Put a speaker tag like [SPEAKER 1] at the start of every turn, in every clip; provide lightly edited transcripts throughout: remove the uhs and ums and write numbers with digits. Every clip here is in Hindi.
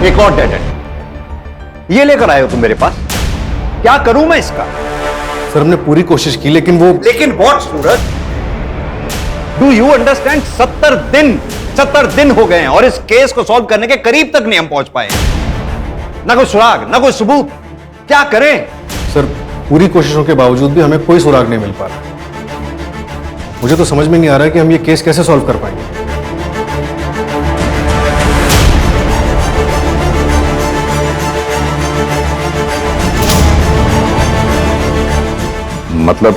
[SPEAKER 1] एक और डेड एंड ये लेकर आए हो तुम मेरे पास। क्या करूं मैं इसका?
[SPEAKER 2] सर हमने पूरी कोशिश की लेकिन
[SPEAKER 1] what Suraj? Do you understand? 70 दिन हो गए हैं और इस केस को सॉल्व करने के करीब तक नहीं हम पहुंच पाए। ना कोई सुराग, ना कोई सबूत। क्या करें?
[SPEAKER 2] सर पूरी कोशिशों के बावजूद भी हमें कोई सुराग नहीं मिल पा रहा। मुझे तो समझ में नहीं आ रहा है कि हम ये केस कैसे सॉल्व कर पाएंगे।
[SPEAKER 1] मतलब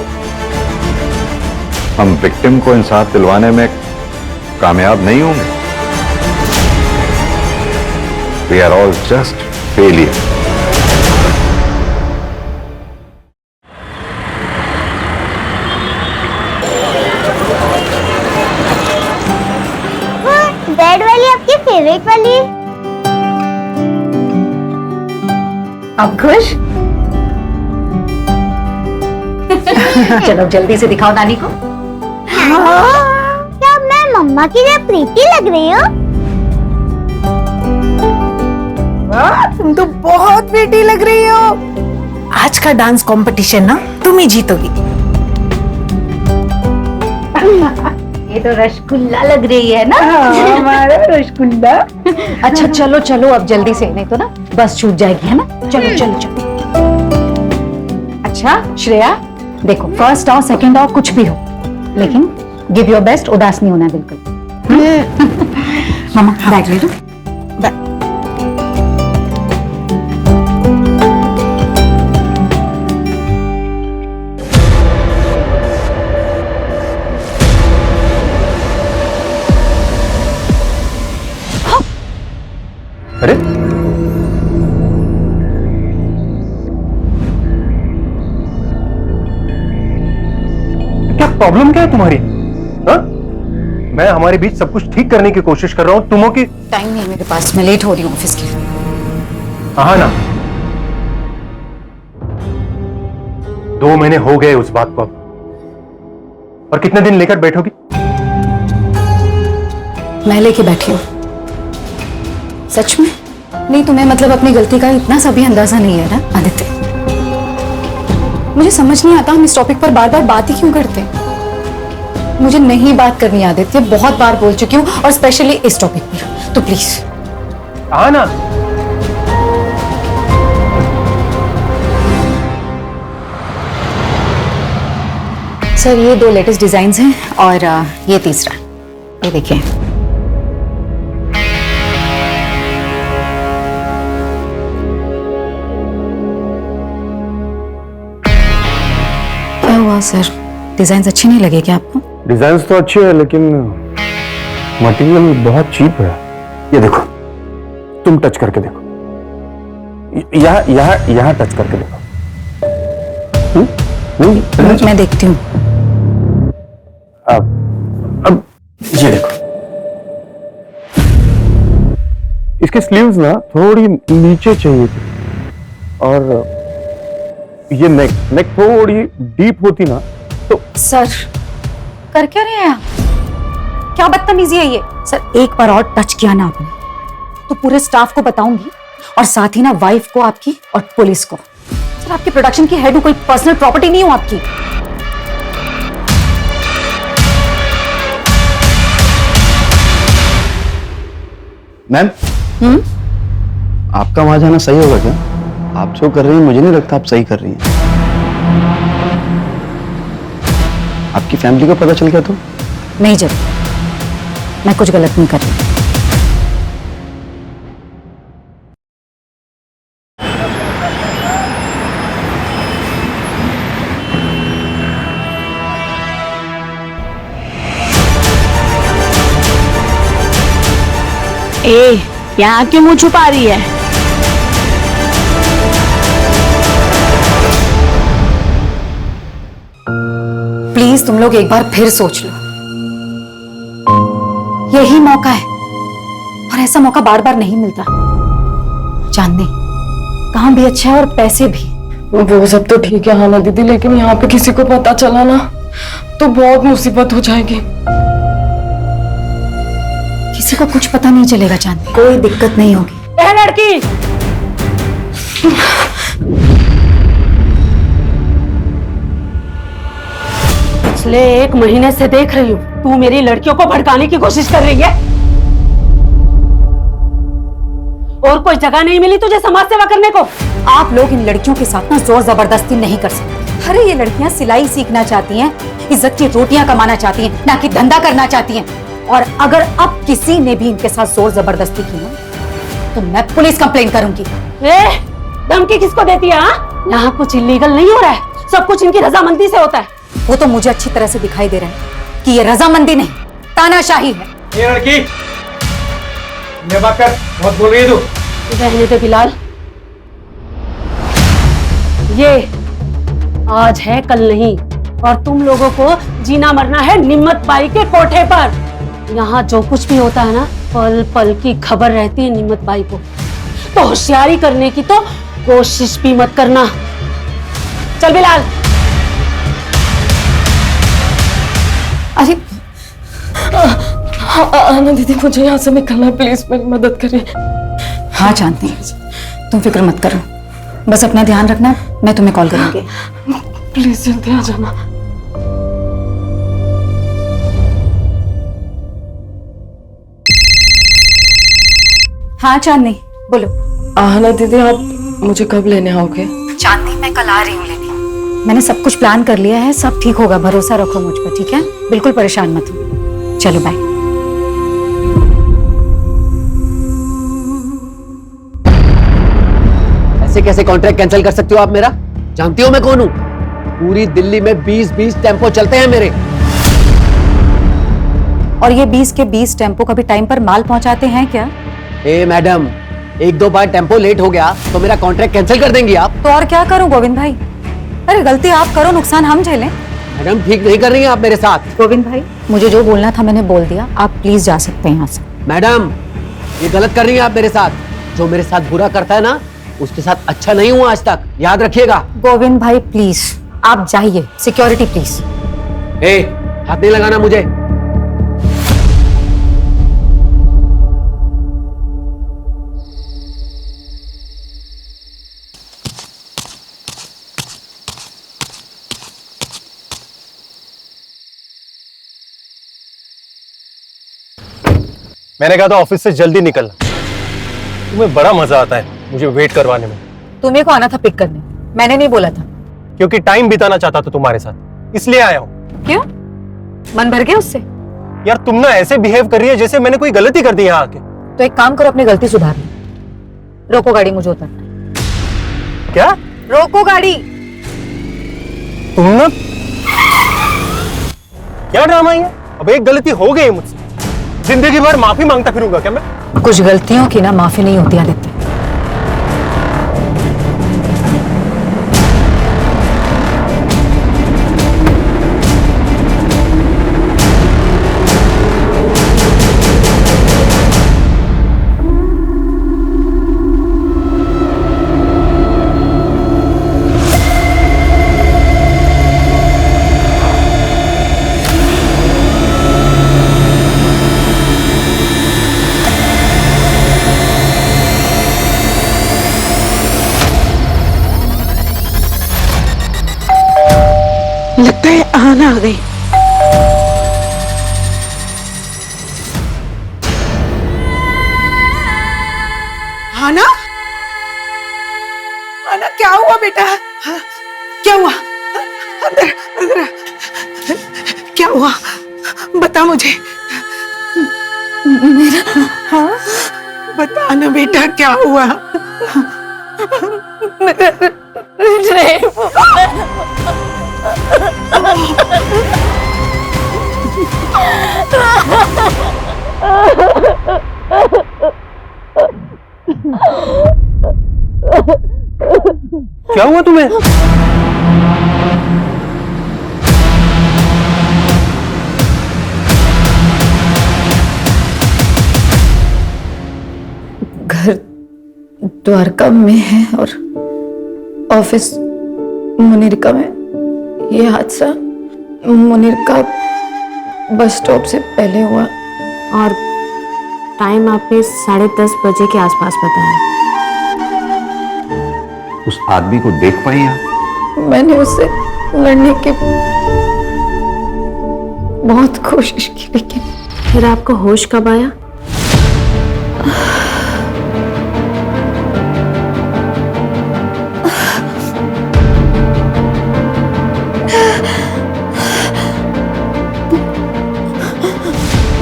[SPEAKER 1] हम विक्टिम को इंसाफ दिलवाने में कामयाब नहीं होंगे। We are all just failure.
[SPEAKER 3] Red वाली आपकी फेवरेट वाली?
[SPEAKER 4] अब खुश? चलो जल्दी से दिखाओ नानी को।
[SPEAKER 3] क्या मैं मम्मा की तरह प्रीति लग रही हूँ?
[SPEAKER 4] वाह, तुम तो बहुत प्रीटी लग रही हो। आज का डांस कंपटीशन ना तुम ही जीतोगी। ये तो रसगुल्ला लग रही है ना? हमारा रसगुल्ला। अच्छा चलो चलो अब जल्दी से, नहीं तो ना बस छूट जाएगी, है ना? चलो चलो चलो। अच्छा श्रेया देखो, फर्स्ट आओ सेकंड आओ कुछ भी हो, लेकिन गिव योर बेस्ट, उदास नहीं होना बिल्कुल। मामा बैग ले लो।
[SPEAKER 2] अरे क्या प्रॉब्लम क्या है तुम्हारी? हा? मैं हमारे बीच सब कुछ ठीक करने की कोशिश कर रहा हूं, तुम हो कि
[SPEAKER 4] टाइम नहीं है मेरे पास, मैं लेट हो रही हूँ ऑफिस के लिए।
[SPEAKER 2] हाँ ना, 2 महीने हो गए उस बात को अब, और कितने दिन लेकर बैठोगी?
[SPEAKER 4] मैं लेके बैठी हूँ। सच में? नहीं तुम्हें मतलब अपनी गलती का इतना सा भी अंदाजा नहीं है ना आदित्य? मुझे समझ नहीं आता हम इस टॉपिक पर बार बार बात ही क्यों करते हैं। मुझे नहीं बात करनी आदित्य, बहुत बार बोल चुकी हूँ, और स्पेशली इस टॉपिक पर, तो प्लीज।
[SPEAKER 2] हाँ ना,
[SPEAKER 4] सर ये 2 लेटेस्ट डिजाइन हैं और ये तीसरा, ये देखिए। क्या हुआ सर, डिजाइन अच्छे नहीं लगे क्या आपको?
[SPEAKER 2] डिजाइन तो अच्छे है लेकिन मटेरियल बहुत चीप है। ये देखो, तुम टच करके देखो, यहाँ टच करके देखो। नहीं,
[SPEAKER 4] मैं देखती हूँ।
[SPEAKER 2] अब ये देखो, इसके स्लीव्स ना थोड़ी नीचे चाहिए थी, और ये नेक थोड़ी डीप होती ना तो।
[SPEAKER 4] सर कर क्या रहे हैं आप? क्या बदतमीजी है ये? सर एक बार और टच किया ना आपने तो पूरे स्टाफ को बताऊंगी, और साथ ही ना वाइफ को आपकी और पुलिस को। सर आपकी प्रोडक्शन की हेड हूं, कोई पर्सनल प्रॉपर्टी नहीं हूं आपकी।
[SPEAKER 5] मैम, आपका वहां जाना सही होगा क्या? आप जो कर रही हैं मुझे नहीं लगता आप सही कर रही हैं। आपकी फैमिली को पता चल गया तो?
[SPEAKER 4] नहीं जब मैं कुछ गलत नहीं कर रही।
[SPEAKER 6] ए, यहाँ क्यों मुंह छुपा रही है?
[SPEAKER 4] प्लीज तुम लोग एक बार फिर सोच लो, यही मौका है, और ऐसा मौका बार बार नहीं मिलता। चांदनी काम भी अच्छा है और पैसे भी।
[SPEAKER 7] वो सब तो ठीक है हाँ ना दीदी, लेकिन यहाँ पे किसी को पता चला ना तो बहुत मुसीबत हो जाएगी।
[SPEAKER 4] किसी को कुछ पता नहीं चलेगा चांदनी, कोई दिक्कत नहीं होगी।
[SPEAKER 6] ए लड़की, पिछले 1 महीने से देख रही हूँ तू मेरी लड़कियों को भड़काने की कोशिश कर रही है। और कोई जगह नहीं मिली तुझे समाज सेवा करने को?
[SPEAKER 4] आप लोग इन लड़कियों के साथ ना जोर जबरदस्ती नहीं कर सकते। अरे ये लड़कियां सिलाई सीखना चाहती हैं, इज्जत की रोटियां कमाना चाहती हैं, ना कि धंधा करना चाहती हैं। और अगर अब किसी ने भी इनके साथ जोर जबरदस्ती की ना तो मैं पुलिस कंप्लेन करूंगी।
[SPEAKER 6] धमकी किसको देती है? यहाँ कुछ इलीगल नहीं हो रहा है, सब कुछ इनकी रजामंदी से होता है।
[SPEAKER 4] वो तो मुझे अच्छी तरह से दिखाई दे रहा है कि ये रजामंदी नहीं, तानाशाही है।
[SPEAKER 2] ये लड़की ये बात कर, बहुत बोल रही है तू।
[SPEAKER 6] रहने दे बिलाल, ये आज है कल नहीं, और तुम लोगों को जीना मरना है निम्मत बाई के कोठे पर। यहाँ जो कुछ भी होता है ना, पल पल की खबर रहती है निम्मत बाई को। तो होशियारी करने की तो कोशिश भी मत करना। चल बिलाल।
[SPEAKER 4] अरे
[SPEAKER 7] आना दीदी, मुझे यहाँ से निकलना है, प्लीज मेरी मदद करिए।
[SPEAKER 4] हाँ चांदनी, तुम फिक्र मत करो, बस अपना ध्यान रखना, मैं तुम्हें कॉल करूंगी।
[SPEAKER 7] प्लीज जल्दी आ जाना।
[SPEAKER 4] हाँ चांदनी बोलो।
[SPEAKER 7] आना दीदी, आप मुझे कब लेने आओगे?
[SPEAKER 4] चांदनी मैं कल आ रही हूँ लेने। मैंने सब कुछ प्लान कर लिया है, सब ठीक होगा, भरोसा रखो मुझ पर, ठीक है? बिल्कुल परेशान मत हो। चलो बाय।
[SPEAKER 5] ऐसे कैसे कॉन्ट्रैक्ट कैंसिल कर सकती हो आप मेरा? जानती हो मैं कौन हूं? पूरी दिल्ली में 20-20 टेम्पो चलते हैं मेरे।
[SPEAKER 4] और ये 20 के 20 टेम्पो कभी टाइम पर माल पहुंचाते हैं क्या?
[SPEAKER 5] ए मैडम, 1-2 बार टेम्पो लेट हो गया तो मेरा कॉन्ट्रैक्ट कैंसिल कर देंगी आप?
[SPEAKER 4] तो और क्या करूं गोविंद भाई? अरे गलती आप करो, नुकसान हम झेलें।
[SPEAKER 5] मैडम ठीक नहीं कर रही हैं आप मेरे साथ।
[SPEAKER 4] गोविंद भाई, मुझे जो बोलना था मैंने बोल दिया, आप प्लीज जा सकते हैं यहाँ से।
[SPEAKER 5] मैडम ये गलत कर रही हैं आप मेरे साथ। जो मेरे साथ बुरा करता है ना, उसके साथ अच्छा नहीं हुआ आज तक, याद रखिएगा।
[SPEAKER 4] गोविंद भाई प्लीज आप जाइए। Security please.
[SPEAKER 5] ए, हाथ नहीं लगाना मुझे।
[SPEAKER 2] मैंने कहा था ऑफिस से जल्दी निकलना। तुम्हें बड़ा मजा आता है मुझे वेट करवाने में।
[SPEAKER 4] तुम्हें को आना था पिक करने, मैंने नहीं बोला था।
[SPEAKER 2] क्योंकि टाइम बिताना चाहता था तुम्हारे साथ, इसलिए आया हूँ।
[SPEAKER 4] क्यों? मन भर गया उससे?
[SPEAKER 2] यार तुम ना ऐसे बिहेव कर रही है जैसे मैंने कोई गलती कर दी यहाँ आके।
[SPEAKER 4] तो एक काम करो, अपनी गलती सुधार लो। रोको गाड़ी, मुझे उतरना।
[SPEAKER 2] क्या?
[SPEAKER 4] रोको गाड़ी।
[SPEAKER 2] तुम ना क्या ड्रामा है? अब एक गलती हो गई मुझसे, जिंदगी भर माफी मांगता फिरूंगा क्या मैं?
[SPEAKER 4] कुछ गलतियों की ना माफी नहीं होती आदित्य।
[SPEAKER 6] लगता है आना आ गई।
[SPEAKER 8] आना, आना क्या हुआ बेटा? हाँ, क्या हुआ? अंदर अंदर आ। क्या हुआ बता मुझे। मेरा हाँ बता ना बेटा क्या हुआ?
[SPEAKER 2] क्या हुआ तुम्हें?
[SPEAKER 4] घर द्वारका में है और ऑफिस मुनिरका में। ये हादसा मुनिरका बस स्टॉप से पहले हुआ और
[SPEAKER 9] टाइम आपने 10:30 बजे के आसपास बताया।
[SPEAKER 1] उस आदमी को देख पाई आप?
[SPEAKER 7] मैंने उससे लड़ने की बहुत कोशिश की, लेकिन
[SPEAKER 9] फिर आपको होश कब आया?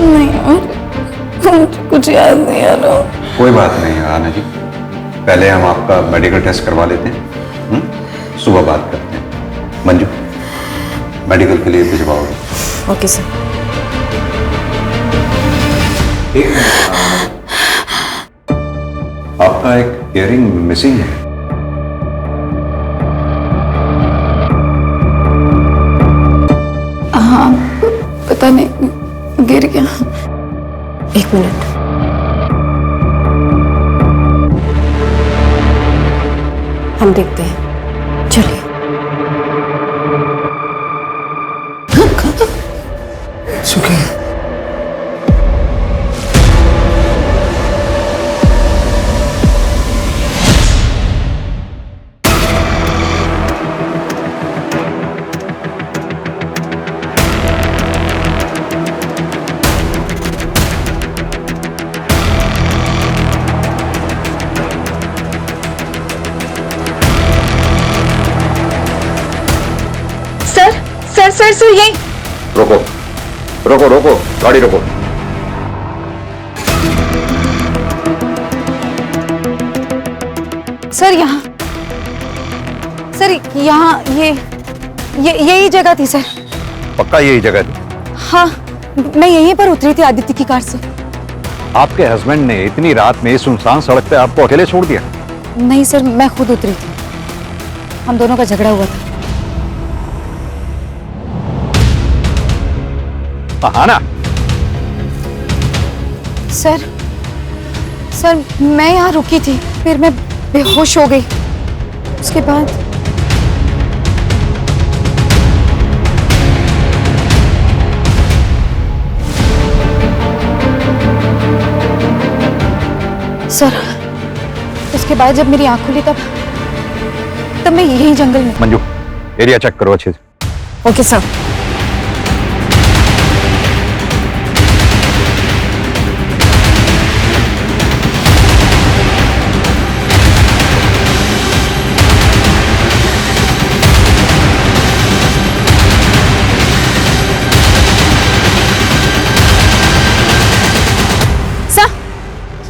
[SPEAKER 7] नहीं, मुझे कुछ याद नहीं आ रहा।
[SPEAKER 1] कोई बात नहीं आना जी, पहले हम आपका मेडिकल टेस्ट करवा लेते हैं, सुबह बात करते हैं। मंजू, मेडिकल के लिए भिजवाओगे?
[SPEAKER 9] Okay sir.
[SPEAKER 1] आपका एक इयरिंग मिसिंग है।
[SPEAKER 7] हाँ, पता नहीं गिर गया।
[SPEAKER 9] 1 मिनट। हम देखते हैं, चलिए।
[SPEAKER 2] सुखी,
[SPEAKER 7] सर यही।
[SPEAKER 1] रोको रोको रोको, गाड़ी रोको।
[SPEAKER 4] सर यहाँ यही जगह थी सर।
[SPEAKER 1] पक्का यही जगह थी?
[SPEAKER 4] हाँ, मैं यहीं पर उतरी थी आदित्य की कार से।
[SPEAKER 1] आपके हस्बैंड ने इतनी रात में इस सुनसान सड़क पे आपको अकेले छोड़ दिया?
[SPEAKER 4] नहीं सर, मैं खुद उतरी थी, हम दोनों का झगड़ा हुआ था।
[SPEAKER 1] आना।
[SPEAKER 4] सर मैं यहाँ रुकी थी, फिर मैं बेहोश हो गई। उसके बाद सर, उसके बाद जब मेरी आंख खुली तब मैं यही जंगल में।
[SPEAKER 1] मंजू, एरिया चेक करो अच्छे से।
[SPEAKER 4] Okay sir.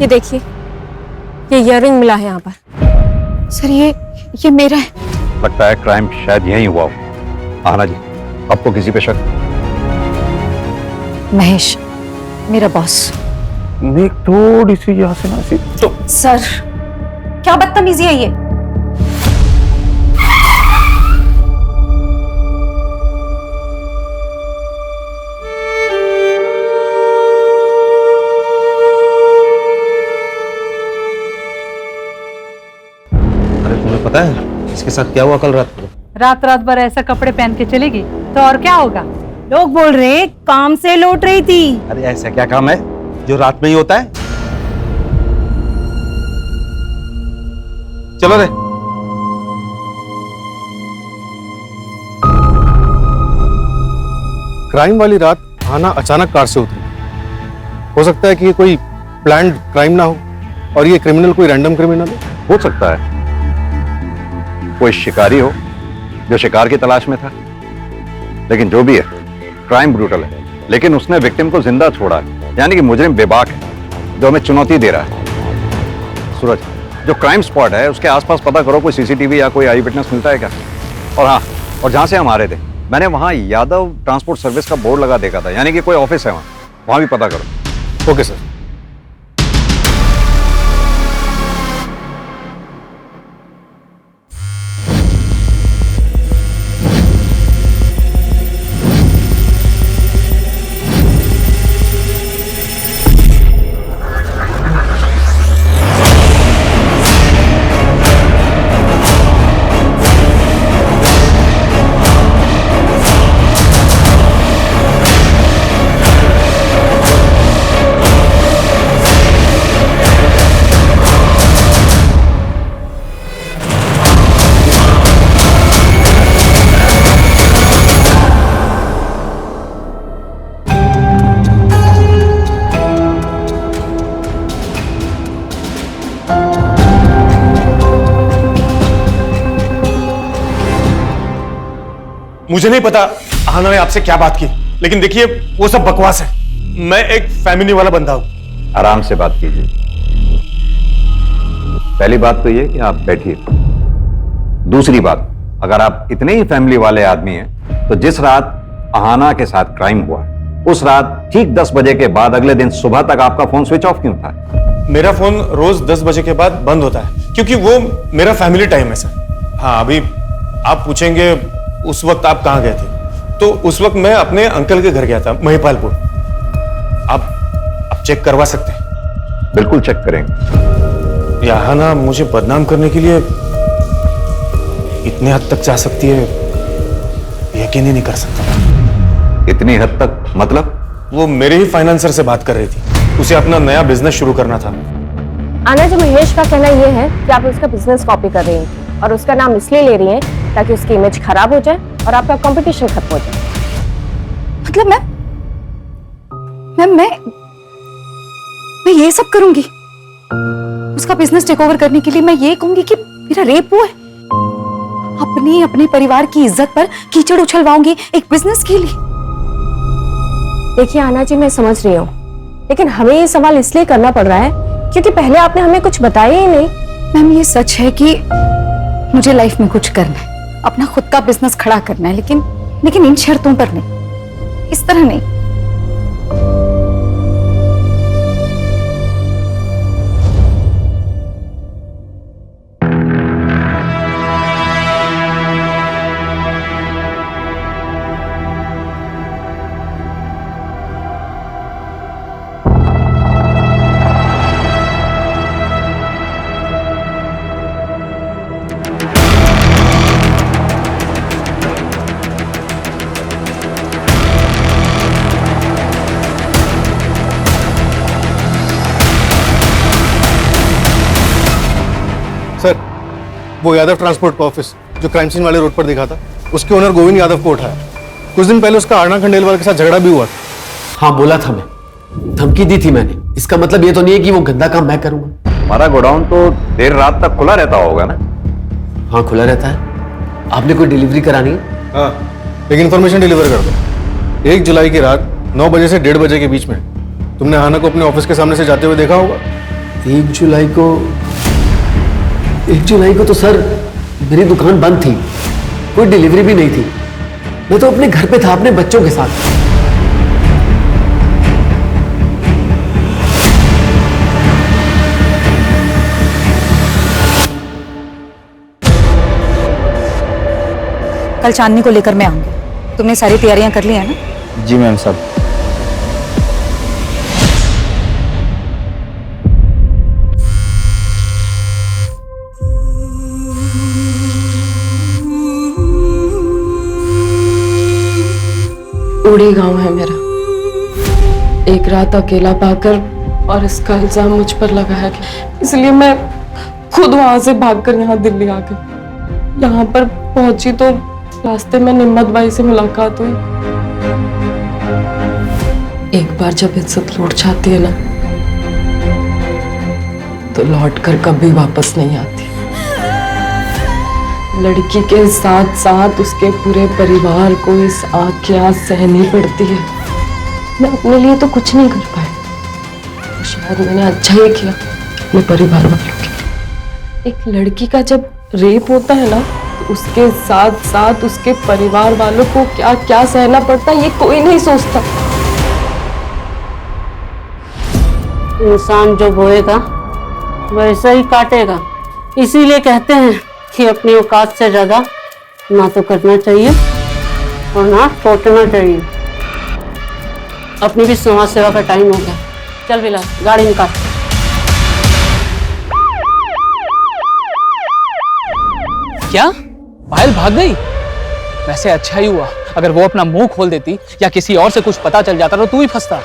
[SPEAKER 9] ये देखिए, ये इयररिंग मिला है यहाँ पर।
[SPEAKER 4] सर ये मेरा है।
[SPEAKER 1] लगता है क्राइम शायद यहीं हुआ हो। आना जी, आपको किसी पे शक?
[SPEAKER 4] महेश, मेरा बॉस।
[SPEAKER 2] नेक थोड़ी सी यहाँ से ना सी तो।
[SPEAKER 4] सर, क्या बदतमीजी है ये?
[SPEAKER 10] पता है इसके साथ क्या हुआ कल रात को?
[SPEAKER 6] रात भर ऐसा कपड़े पहन के चलेगी तो और क्या होगा? लोग बोल रहे काम से लौट रही थी।
[SPEAKER 10] अरे ऐसा क्या काम है जो रात में ही होता है? चलो रे।
[SPEAKER 11] क्राइम वाली रात आना अचानक कार से उतरी। हो सकता है कि ये कोई प्लान्ड क्राइम ना हो और ये क्रिमिनल कोई रैंडम क्रिमिनल
[SPEAKER 1] हो सकता है कोई शिकारी हो जो शिकार की तलाश में था। लेकिन जो भी है, क्राइम ब्रूटल है, लेकिन उसने विक्टिम को जिंदा छोड़ा है, यानी कि मुजरिम बेबाक है जो हमें चुनौती दे रहा है। सूरज, जो क्राइम स्पॉट है उसके आसपास पता करो, कोई सीसीटीवी या कोई आई विटनेस मिलता है क्या? और हाँ, और जहां से हम आ रहे थे मैंने वहां यादव ट्रांसपोर्ट सर्विस का बोर्ड लगा देखा था, यानी कि कोई ऑफिस है वहां भी पता करो।
[SPEAKER 11] Okay sir. मुझे नहीं पता आहाना ने आपसे क्या बात की, लेकिन देखिए वो सब बकवास है। मैं एक फैमिली वाला बंदा हूं।
[SPEAKER 1] आराम से बात कीजिए। पहली बात तो ये कि आप बैठिए। दूसरी बात, अगर आप इतने ही फैमिली वाले आदमी हैं तो जिस रात आहाना के साथ क्राइम हुआ उस रात ठीक 10 बजे के बाद अगले दिन सुबह तक आपका फोन स्विच ऑफ क्यों था?
[SPEAKER 11] मेरा फोन रोज 10 बजे के बाद बंद होता है क्योंकि वो मेरा फैमिली टाइम है सर। हाँ, अभी आप पूछेंगे उस वक्त आप कहां गए थे, तो उस वक्त मैं अपने अंकल के घर गया था महिपालपुर। आप चेक करवा सकते हैं।
[SPEAKER 1] बिल्कुल चेक करेंगे।
[SPEAKER 11] आहाना मुझे बदनाम करने के लिए इतने हद तक जा सकती है, यकीन ही नहीं कर सकता।
[SPEAKER 1] इतनी हद तक मतलब?
[SPEAKER 11] वो मेरे ही फाइनेंसर से बात कर रही थी, उसे अपना नया बिजनेस शुरू करना था।
[SPEAKER 9] आना जी, महेश का कहना यह है कि आप उसका बिजनेस कॉपी कर रही हैं और उसका नाम इसलिए ले रही हैं ताकि उसकी इमेज खराब हो जाए और आपका कंपटीशन खत्म हो जाए।
[SPEAKER 4] मतलब मैं ये सब करूंगी? उसका बिजनेस टेक ओवर करने के लिए मैं ये कहूंगी कि मेरा रेप हुआ है? अपने परिवार की इज्जत पर कीचड़ उछलवाऊंगी एक बिजनेस के लिए?
[SPEAKER 9] देखिए आना जी, मैं समझ रही हूँ, लेकिन हमें ये सवाल इसलिए करना पड़ रहा है क्योंकि पहले आपने हमें कुछ बताया ही नहीं।
[SPEAKER 4] मैम, ये सच है कि मुझे लाइफ में कुछ करना है, अपना खुद का बिजनेस खड़ा करना है, लेकिन इन शर्तों पर नहीं, इस तरह नहीं।
[SPEAKER 11] सर, वो यादव ट्रांसपोर्ट का ऑफिस जो क्राइम सीन वाले रोड पर दिखा था, उसके ओनर गोविंद यादव को उठाया। कुछ दिन पहले उसका आरना खंडेलवाल के साथ झगड़ा भी हुआ था।
[SPEAKER 5] हाँ, बोला था, मैं धमकी दी थी मैंने। इसका मतलब ये तो नहीं है कि वो गंदा काम मैं करूंगा।
[SPEAKER 1] हमारा गोडाउन तो देर रात तक खुला रहता होगा ना?
[SPEAKER 5] हाँ, खुला रहता है। आपने कोई डिलीवरी करानी है?
[SPEAKER 11] हाँ, एक इन्फॉर्मेशन डिलीवर कर दो। 1 जुलाई की रात 9 बजे से 1:30 बजे के बीच में तुमने आहाना को अपने ऑफिस के सामने से जाते हुए देखा होगा।
[SPEAKER 5] 1 जुलाई को तो सर मेरी दुकान बंद थी, कोई डिलीवरी भी नहीं थी। मैं तो अपने घर पे था अपने बच्चों के साथ।
[SPEAKER 4] कल चांदनी को लेकर मैं आऊंगी। तुमने सारी तैयारियां कर ली है ना?
[SPEAKER 2] जी मैम साहब।
[SPEAKER 7] उड़ी गांव है मेरा। एक रात अकेला पाकर और इसका इल्जाम मुझ पर लगाया गया, इसलिए मैं खुद वहां से भागकर यहाँ दिल्ली आ गई। यहाँ पर पहुंची तो रास्ते में निम्मत बाई से मुलाकात हुई। एक बार जब इज्जत लौट जाती है ना, तो लौटकर कभी वापस नहीं आती। लड़की के साथ साथ उसके पूरे परिवार को इस आग की आग सहनी पड़ती है। मैं अपने लिए तो कुछ नहीं कर पाई, तो शायद मैंने अच्छा ही किया अपने परिवार वालों के। एक लड़की का जब रेप होता है ना, तो उसके साथ साथ उसके परिवार वालों को क्या क्या सहना पड़ता है ये कोई नहीं सोचता।
[SPEAKER 6] इंसान जो बोएगा वैसा ही काटेगा। इसीलिए कहते हैं कि अपनी औकात से ज्यादा ना तो करना चाहिए और ना सोचना चाहिए। अपनी भी समाज सेवा का टाइम हो गया। चल बिलाल, गाड़ी निकाल।
[SPEAKER 12] क्या पायल भाग गई? वैसे अच्छा ही हुआ, अगर वो अपना मुंह खोल देती या किसी और से कुछ पता चल जाता तो तू ही फंसता।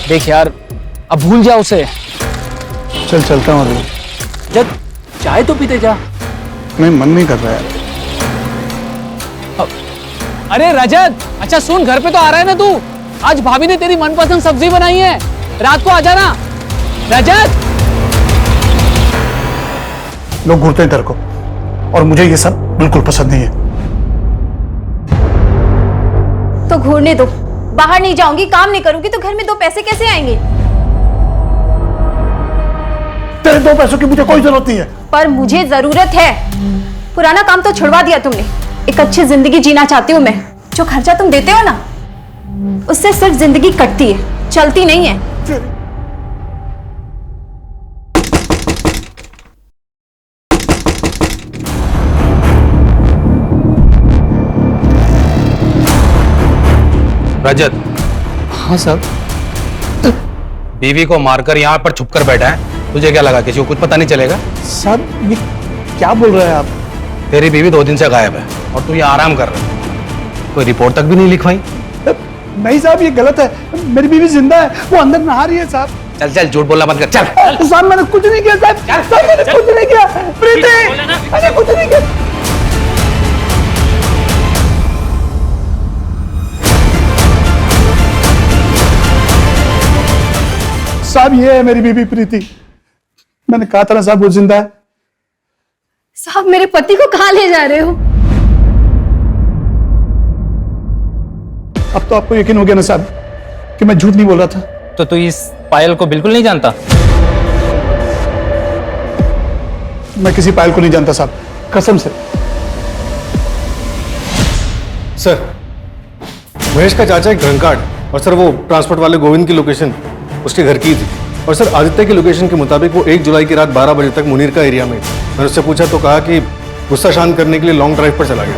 [SPEAKER 12] देख यार, अब भूल जा उसे।
[SPEAKER 2] चल चलता हूँ।
[SPEAKER 12] जब चाय तो पीते जा।
[SPEAKER 2] नहीं, मन नहीं कर रहा है।
[SPEAKER 12] अरे रजत, अच्छा सुन, घर पे तो आ रहा है ना तू? आज भाभी ने तेरी मनपसंद सब्जी बनाई है, रात को आ जाना। रजत,
[SPEAKER 2] लोग घूरते हैं तेरे को और मुझे ये सब बिल्कुल पसंद नहीं है।
[SPEAKER 4] तो घूरने दो। बाहर नहीं जाऊंगी, काम नहीं करूंगी तो घर में 2 पैसे कैसे आएंगे?
[SPEAKER 2] तेरे 2 पैसों की मुझे कोई जरूरत नहीं है।
[SPEAKER 4] पर मुझे जरूरत है। पुराना काम तो छुड़वा दिया तुमने। एक अच्छी जिंदगी जीना चाहती हूँ मैं। जो खर्चा तुम देते हो ना, उससे सिर्फ जिंदगी कटती है, चलती नहीं है।
[SPEAKER 10] रजत।
[SPEAKER 12] हाँ सर।
[SPEAKER 10] बीवी को मारकर यहाँ पर छुपकर बैठा है, तुझे क्या लगा किसी को कुछ पता नहीं चलेगा?
[SPEAKER 2] साहब ये क्या बोल रहे हैं आप?
[SPEAKER 10] तेरी बीवी 2 दिन से गायब है और तू यहाँ आराम कर रहा है। कोई रिपोर्ट तक भी नहीं लिखवाई?
[SPEAKER 2] नहीं साहब, ये गलत है। मेरी बीवी जिंदा है, वो अंदर नहा रही है साहब।
[SPEAKER 10] चल चल, झूठ बोलना बंद कर, चल।
[SPEAKER 2] साहब मैंने कुछ नहीं किया साहब। साहब मैंने कुछ नहीं किया। प्रीति, मैंने कुछ नहीं किया। साहब ये है मेरी बीवी प्रीति। मैंने कहा था ना साहब वो जिंदा है।
[SPEAKER 4] साहब मेरे पति को कहाँ ले जा रहे हो?
[SPEAKER 2] अब तो आपको यकीन हो गया ना साहब कि मैं झूठ नहीं बोल रहा था।
[SPEAKER 12] तो तू इस पायल को बिल्कुल नहीं जानता?
[SPEAKER 2] मैं किसी पायल को नहीं जानता साहब, कसम से।
[SPEAKER 11] सर, महेश का चाचा एक ड्रंकार्ड, और सर वो ट्रांसपोर्ट वाले गोविंद की लोकेशन उसके घर की थी। और सर आदित्य की लोकेशन के मुताबिक वो 1 जुलाई की रात 12 बजे तक मुनीर का एरिया में। मैंने उससे पूछा तो कहा कि गुस्सा शांत करने के लिए लॉन्ग ड्राइव पर चला गया।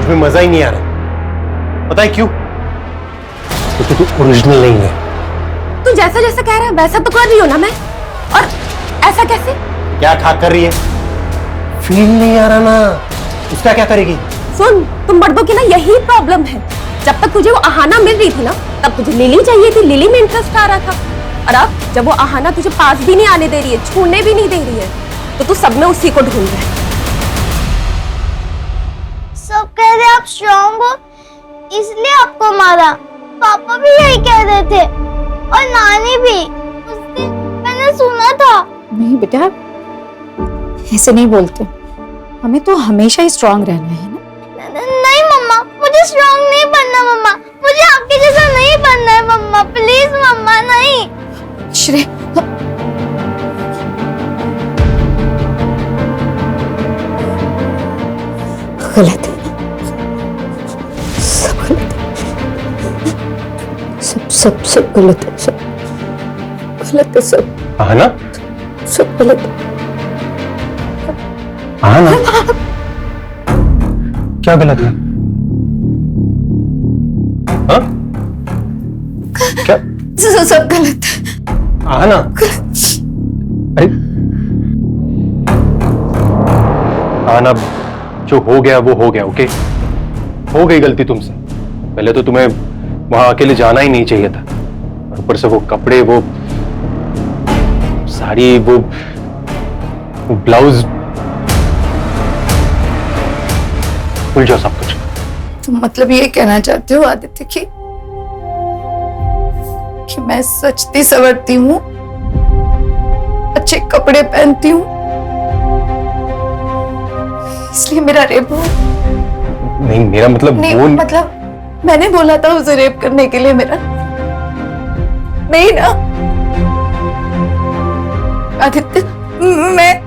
[SPEAKER 10] उसमें मजा ही नहीं आ रहा। पता है क्यों? क्योंकि तू ओरिजिनल नहीं है।
[SPEAKER 9] तू जैसा जैसा कह रहा है वैसा तो कर रही हो ना मैं, और ऐसा कैसे?
[SPEAKER 10] क्या खा कर रही है? फील नहीं आ रहा ना, उसका क्या करेगी?
[SPEAKER 9] सुन, तुम मर्दों की ना यही प्रॉब्लम है। जब तक तुझे वो आहाना मिल रही थी ना, तब तुझे लिली चाहिए थी, लिली में इंटरेस्ट आ रहा था। और अब जब वो आहाना तुझे पास भी नहीं आने दे रही है, छूने भी नहीं दे रही है, तो तू सब में उसी को ढूंढ रहा है।
[SPEAKER 3] सब कह रहे आप स्ट्रॉन्ग हो इसलिए आपको मारा। पापा भी यही कह रहे थे और नानी भी। उस दिन मैंने सुना था।
[SPEAKER 4] नहीं बेटा, ऐसे नहीं बोलते। हमें तो हमेशा ही स्ट्रांग रहना है ना।
[SPEAKER 3] नहीं मम्मा, मुझे स्ट्रॉन्ग नहीं बनना मम्मा। मुझे आपके जैसा नहीं बनना है मम्मा। प्लीज मम्मा, नहीं।
[SPEAKER 4] श्रेय, गलत है, सब गलत है, सब गलत है, सब गलत है, सब।
[SPEAKER 10] हाँ ना?
[SPEAKER 4] सब गलत है।
[SPEAKER 10] हाँ ना? क्या गलत है? हाँ? क्या?
[SPEAKER 4] सब गलत है।
[SPEAKER 10] हाँ ना? अरे हाँ ना, जो हो गया वो हो गया। ओके, हो गई गलती तुमसे। पहले तो तुम्हें वहां अकेले जाना ही नहीं चाहिए था, और ऊपर से वो कपड़े, वो साड़ी, वो ब्लाउज, भूल जाओ सब कुछ।
[SPEAKER 4] तुम मतलब ये कहना चाहते हो आदित्य कि मैं सजती संवरती हूँ, अच्छे कपड़े पहनती हूँ, इसलिए मेरा रेप हुआ?
[SPEAKER 10] नहीं, मेरा मतलब
[SPEAKER 4] नहीं,
[SPEAKER 10] वो
[SPEAKER 4] मतलब मैंने बोला था उसे रेप करने के लिए मेरा? नहीं ना आदित्य, मैं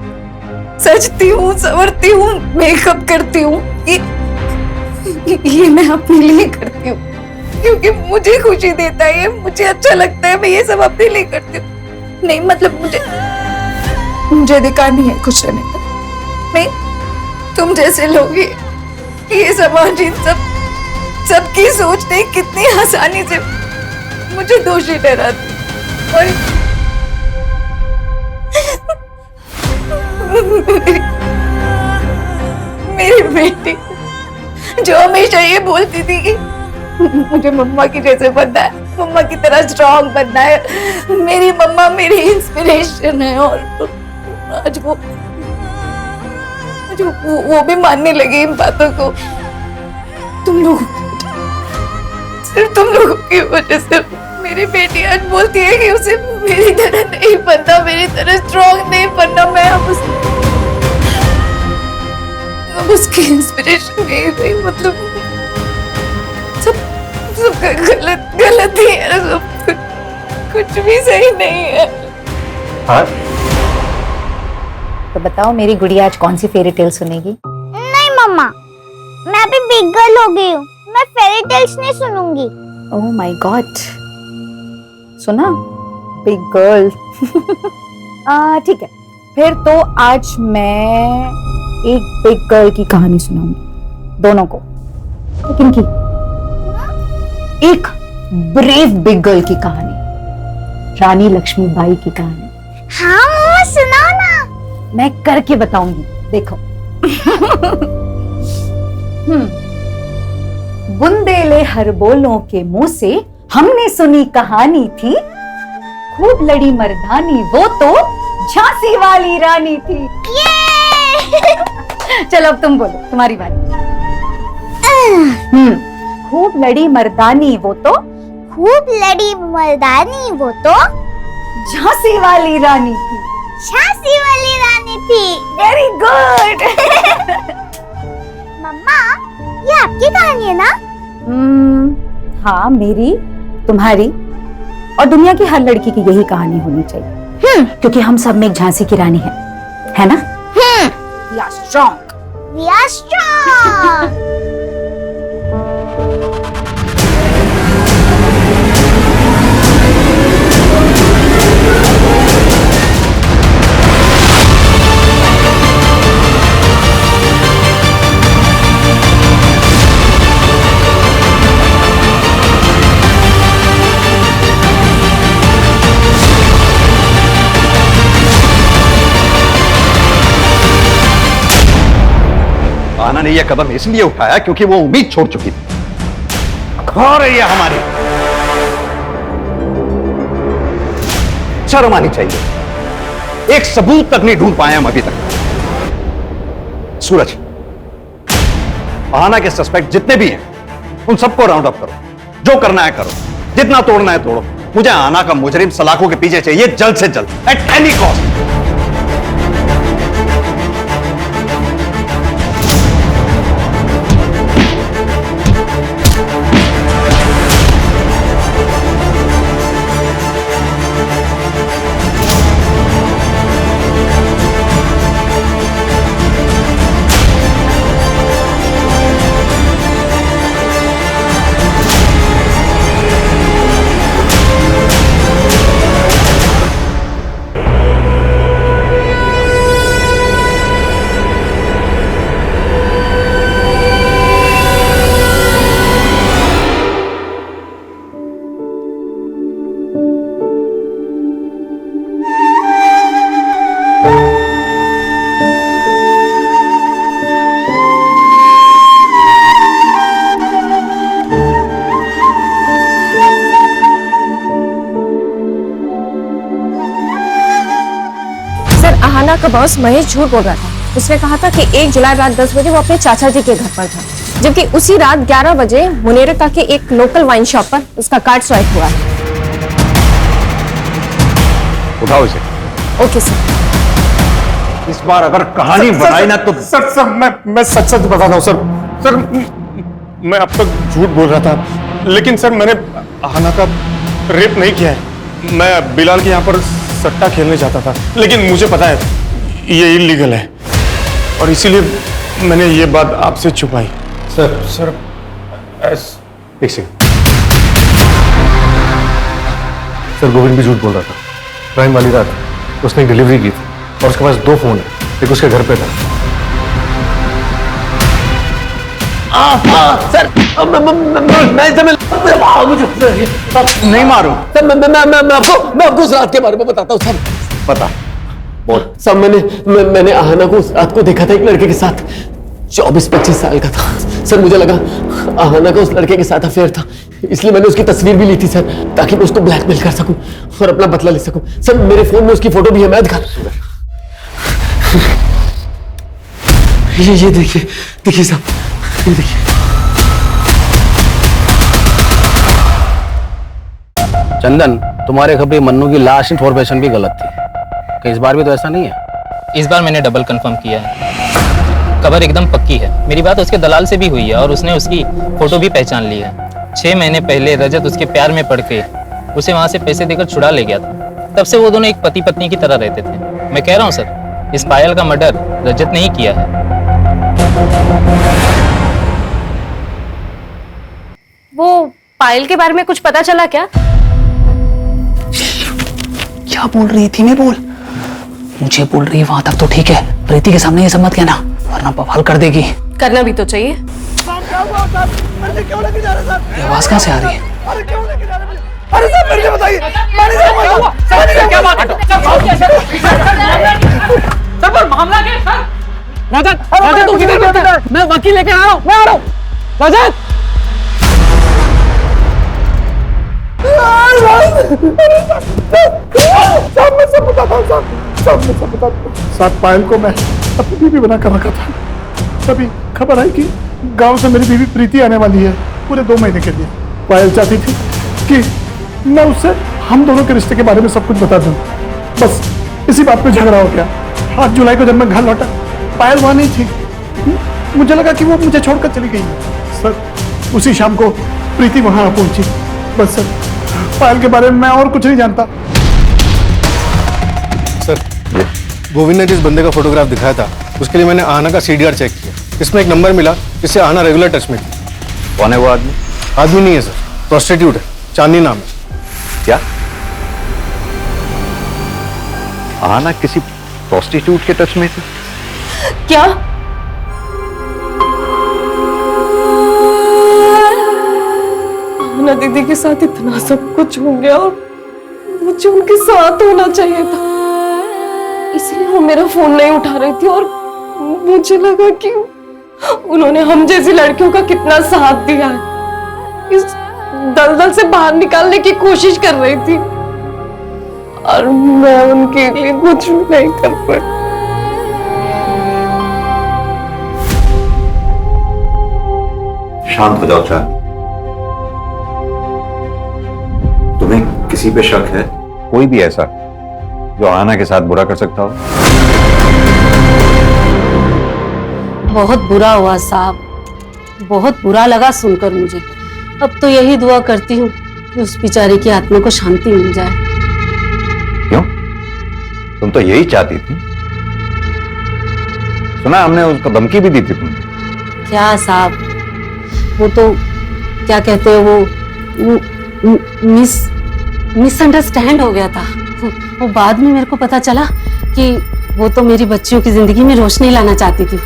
[SPEAKER 4] सजती हूँ, संवरती हूँ, मेकअप करती हूँ, ये मैं अपने लिए करती हूँ क्योंकि मुझे खुशी देता है, मुझे अच्छा लगता है, मैं ये सब अपने लिए करती हूँ। नहीं मतलब मुझे अधिकार नहीं है खुश रहने का। नहीं, तुम जैसे लोग ये समाज, इन सबकी सोच ने कितनी आसानी से मुझे दोषी ठहराती। और मेरी बेटी जो हमेशा ये बोलती थी कि मुझे मम्मा की जैसे बनना है, मम्मा की तरह स्ट्रांग बनना है, मेरी मम्मा मेरी इंस्पिरेशन है, और आज वो भी मानने लगी इन बातों को। तुम लोग, सिर्फ तुम लोगों की वजह से
[SPEAKER 7] मेरी बेटी आज बोलती है कि उसे मेरी तरह नहीं बनना, मेरी तरह स्ट्रॉन्ग नहीं बनना। मैं अब उसकी इंस्पिरेशन नहीं रही। मतलब सब गलत ही है, सब कुछ भी सही नहीं है।
[SPEAKER 10] हाँ
[SPEAKER 4] तो बताओ मेरी गुड़िया आज कौन सी फेरी टेल सुनेगी?
[SPEAKER 3] नहीं मम्मा, मैं अभी बिग गर्ल हो गई हूँ, मैं फेरी टेल्स नहीं सुनूंगी।
[SPEAKER 4] ओह माय गॉड, सुना बिग गर्ल। ठीक है, फिर तो आज मैं एक बिग गर्ल की कहानी सुनाऊंगी दोनों को। लेकिन की एक ब्रेव बिग गर्ल की कहानी, रानी लक्ष्मीबाई की कहानी।
[SPEAKER 3] हाँ मम्मा सुनाओ ना।
[SPEAKER 4] मैं करके बताऊंगी, देखो। बुंदेले हर बोलों के मुंह से हमने सुनी कहानी थी, खूब लड़ी मर्दानी वो तो झांसी वाली रानी थी। चलो अब तुम बोलो, तुम्हारी बारी। खूब लड़ी मर्दानी वो तो,
[SPEAKER 3] खूब लड़ी मर्दानी वो तो
[SPEAKER 4] झांसी वाली रानी थी।
[SPEAKER 3] झांसी वाली रानी थी।
[SPEAKER 4] Very good.
[SPEAKER 3] मम्मा ये आपकी कहानी है ना?
[SPEAKER 4] हाँ, मेरी, तुम्हारी और दुनिया की हर लड़की की यही कहानी होनी चाहिए। क्योंकि हम सब में एक झांसी की रानी है ना? We are strong.
[SPEAKER 3] We are strong.
[SPEAKER 1] आना ने यह कदम इसलिए उठाया क्योंकि वो उम्मीद छोड़ चुकी थी। खा रही है हमारी, शर्म आनी चाहिए। एक सबूत तक नहीं ढूंढ पाए हम अभी तक। सूरज, आना के सस्पेक्ट जितने भी हैं उन सबको राउंड अप करो, जो करना है करो, जितना तोड़ना है तोड़ो। मुझे आना का मुजरिम सलाखों के पीछे चाहिए जल्द से जल्द, एट एनी कॉस्ट।
[SPEAKER 9] अहाना का बॉस महेश झूठ बोल रहा था। उसने कहा था कि 1 जुलाई रात 10 बजे वो अपने चाचा जी के घर पर था, जबकि उसी रात 11 बजे मुनेरका के एक लोकल वाइन शॉप पर उसका कार्ड स्वाइप हुआ है।
[SPEAKER 1] उठाओ इसे।
[SPEAKER 9] Okay sir.
[SPEAKER 1] इस बार अगर कहानी बनाई ना तो
[SPEAKER 11] सर मैं सच बताता हूँ सर। मैं अब तक झूठ बोल रहा था, लेकिन सर मैंने अहाना का रेप नहीं किया है। मैं बिलाल के यहाँ पर सट्टा खेलने जाता था, लेकिन मुझे पता है ये इलीगल है और इसीलिए मैंने ये बात आपसे छुपाई। सर
[SPEAKER 10] एक सेकंड। सर गोविंद भी झूठ बोल रहा था। प्राइम वाली रात उसने एक डिलीवरी की थी और उसके पास 2 फोन है, एक उसके घर पे था।
[SPEAKER 5] सर
[SPEAKER 1] नहीं मारो।
[SPEAKER 5] सर मैं आपको उस रात के बारे में बताता हूँ सर।
[SPEAKER 1] बता, बोल।
[SPEAKER 5] सब मैंने अहाना को उस रात को देखा था एक लड़के के साथ, 24-25 साल का था। सर मुझे लगा अहाना का उस लड़के के साथ अफेयर था, इसलिए मैंने उसकी तस्वीर भी ली थी सर, ताकि मैं उसको ब्लैकमेल कर सकूं और अपना बदला ले सकूं। सर मेरे फोन में उसकी फोटो भी है, मैं दिखा। ये देखिए साहब, ये देखिए।
[SPEAKER 13] चंदन, तुम्हारे खबरी मन्नू की लाश इन्फॉर्मेशन भी गलत थी। कि इस बार भी तो ऐसा नहीं है?
[SPEAKER 12] इस बार मैंने डबल कंफर्म किया है, खबर एकदम पक्की है। मेरी बात उसके दलाल से भी हुई है और उसने उसकी फोटो भी पहचान ली है। 6 महीने पहले रजत उसके प्यार में पड़ के उसे वहां से पैसे देकर छुड़ा ले गया था। तब से वो दोनों एक पति पत्नी की तरह रहते थे। मैं कह रहा हूँ सर, इस पायल का मर्डर रजत ने ही किया है।
[SPEAKER 6] वो पायल के बारे में कुछ पता चला क्या?
[SPEAKER 12] क्या बोल रही थी? मैं बोल, मुझे बोल रही है वहां तक तो ठीक है, प्रीति के सामने ये सब मत कहना वरना बवाल कर देगी।
[SPEAKER 6] करना भी तो चाहिए।
[SPEAKER 12] ये आवाज कहाँ से आ रही है?
[SPEAKER 2] अरे साहब मेरे को बताइए, क्या बात है?
[SPEAKER 12] सर पर मामला क्या है सर? रजत, रजत तुम किधर गए थे? मैं वकील लेके आ रहा हूँ, मैं आ रहा हूँ। रजत!
[SPEAKER 2] साथ पायल को मैं अपनी बीवी बना कर रखा था। तभी खबर आई कि गांव से मेरी बीवी प्रीति आने वाली है पूरे 2 महीने के लिए। पायल चाहती थी कि मैं उससे हम दोनों के रिश्ते के बारे में सब कुछ बता दूं। बस इसी बात पे झगड़ा हो गया। 8 जुलाई को जब मैं घर लौटा, पायल वहां नहीं थी। मुझे लगा कि वो मुझे छोड़कर चली गई है। सर उसी शाम को प्रीति वहां पहुंची। बस सर, पायल के बारे में मैं और कुछ नहीं जानता।
[SPEAKER 10] सर, गोविंद ने जिस बंदे का फोटोग्राफ दिखाया था उसके लिए मैंने आहना का CDR चेक किया। इसमें एक नंबर मिला जिससे आहना रेगुलर टच में थी।
[SPEAKER 1] कौन है वो आदमी?
[SPEAKER 10] आदमी नहीं है सर, प्रोस्टिट्यूट है, चांदनी नाम है।
[SPEAKER 1] क्या आहना किसी प्रोस्टिट्यूट के टच में थी?
[SPEAKER 6] क्या?
[SPEAKER 7] आहना दीदी के साथ इतना सब कुछ हो गया और मुझे उनके साथ होना चाहिए था, इसलिए वो मेरा फोन नहीं उठा रही थी। और मुझे लगा कि उन्होंने हम जैसी लड़कियों का कितना साथ दिया है, इस दलदल से बाहर निकालने की कोशिश कर रही थी और मैं उनके लिए कुछ भी नहीं कर पाई।
[SPEAKER 1] शांत हो जाओ चांद। तुम्हें किसी पे शक है? कोई भी ऐसा जो आहना के साथ बुरा कर सकता हो?
[SPEAKER 6] बहुत बुरा हुआ साहब, बहुत बुरा लगा सुनकर मुझे। अब तो यही दुआ करती हूँ कि उस बेचारे की आत्मा को शांति मिल जाए।
[SPEAKER 1] क्यों? तुम तो यही चाहती थी। सुना हमने उसको धमकी भी दी थी तुमने।
[SPEAKER 6] क्या साहब, वो तो क्या कहते हैं वो मिसअंडरस्टैंड हो गया था। वो बाद में मेरे को पता चला कि वो तो मेरी बच्चियों की जिंदगी में रोशनी लाना चाहती थी,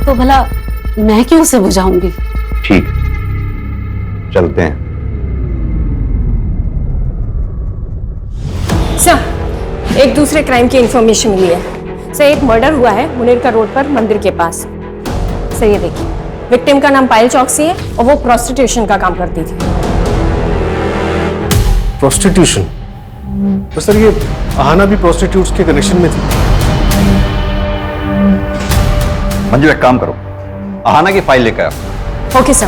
[SPEAKER 6] तो भला मैं क्यों उसे बुझाऊंगी?
[SPEAKER 1] ठीक, चलते हैं।
[SPEAKER 9] सर, एक दूसरे क्राइम की इंफॉर्मेशन मिली है। सर, एक मर्डर हुआ है मुनीर का रोड पर मंदिर के पास। सर ये देखिए, विक्टिम का नाम पायल चौकसी है और वो प्रोस्टिट्यूशन का काम करती थी।
[SPEAKER 10] प्रोस्टिट्यूशन? तो सर ये आहना भी प्रोस्टिट्यूट्स के कनेक्शन में थी।
[SPEAKER 1] मंजू एक काम करो, आहना की फाइल लेकर आओ।
[SPEAKER 9] Okay sir.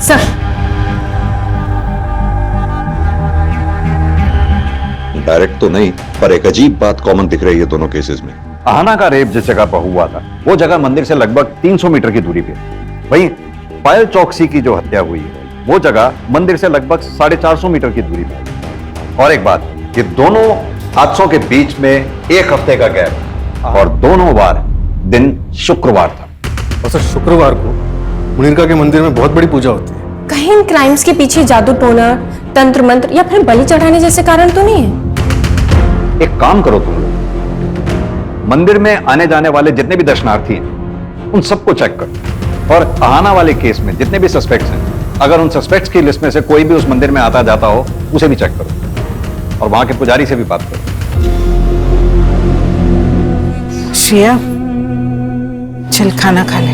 [SPEAKER 9] सर,
[SPEAKER 1] डायरेक्ट तो नहीं, पर एक अजीब बात कॉमन दिख रही है दोनों केसेस में। आहना का रेप जिस जगह पर हुआ था वो जगह मंदिर से लगभग 300 मीटर की दूरी पे। वहीं पायल चौकसी की जो हत्या हुई है वो जगह मंदिर से लगभग 450 मीटर की दूरी पर। और एक बात, ये दोनों हादसों के बीच में 1 हफ्ते का गैप, और दोनों बार दिन शुक्रवार था।
[SPEAKER 10] और सर शुक्रवार को मुनीरका के मंदिर में बहुत बड़ी पूजा होती है।
[SPEAKER 9] कहीं इन क्राइम्स के पीछे जादू टोना, तंत्र मंत्र या फिर बलि चढ़ाने जैसे कारण तो नहीं है?
[SPEAKER 1] एक काम करो तुम लोग, मंदिर में आने जाने वाले जितने भी दर्शनार्थी हैं उन सबको चेक करो, और आहना वाले केस में जितने भी सस्पेक्ट्स हैं, अगर उन सस्पेक्ट्स की लिस्ट में से कोई भी उस मंदिर में आता जाता हो उसे भी चेक करो, और वहां के पुजारी से भी बात करो।
[SPEAKER 8] श्रेया, चल खाना खा ले।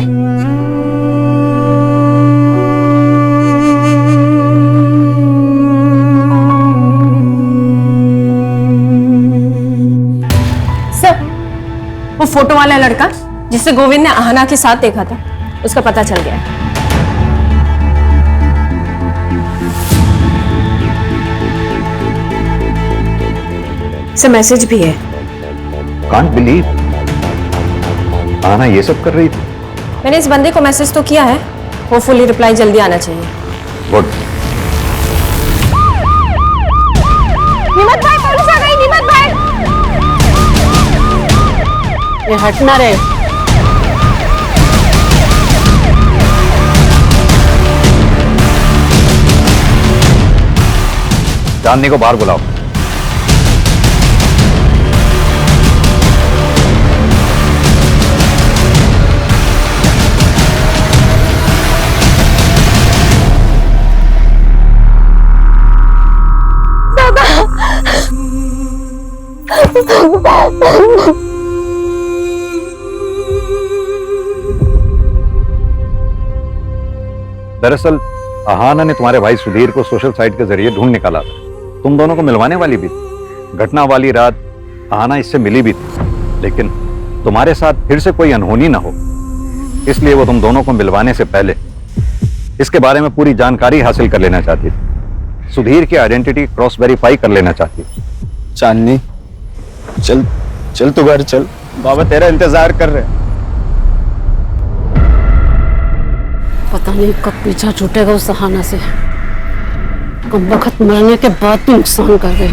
[SPEAKER 9] सर, वो फोटो वाला लड़का जिसे गोविंद ने आहना के साथ देखा था, उसका पता चल गया है। सर मैसेज भी है।
[SPEAKER 1] कांट बिलीव आना ये सब कर रही थी।
[SPEAKER 9] मैंने इस बंदे को मैसेज तो किया है, होपफुली रिप्लाई जल्दी आना चाहिए।
[SPEAKER 1] गुड।
[SPEAKER 9] निमत भाई, पुलिस आ गई। निमत भाई,
[SPEAKER 6] ये हटना रे।
[SPEAKER 1] चांदनी को बाहर बुलाओ। दरअसल अहाना ने तुम्हारे भाई सुधीर को सोशल साइट के जरिए ढूंढ निकाला था। तुम दोनों को मिलवाने वाली भी थी। घटना वाली रात अहाना इससे मिली भी थी, लेकिन तुम्हारे साथ फिर से कोई अनहोनी ना हो, इसलिए वो तुम दोनों को मिलवाने से पहले इसके बारे में पूरी जानकारी हासिल कर लेना चाहती थी। सुधीर की आइडेंटिटी क्रॉस वेरीफाई कर लेना चाहती थी।
[SPEAKER 11] चांदनी, चल चल तू घर चल, बाबा तेरा इंतजार कर रहे हैं।
[SPEAKER 6] पता नहीं कब पीछा छूटेगा उस अहाना से। कम वक्त मरने के बाद भी नुकसान कर गए।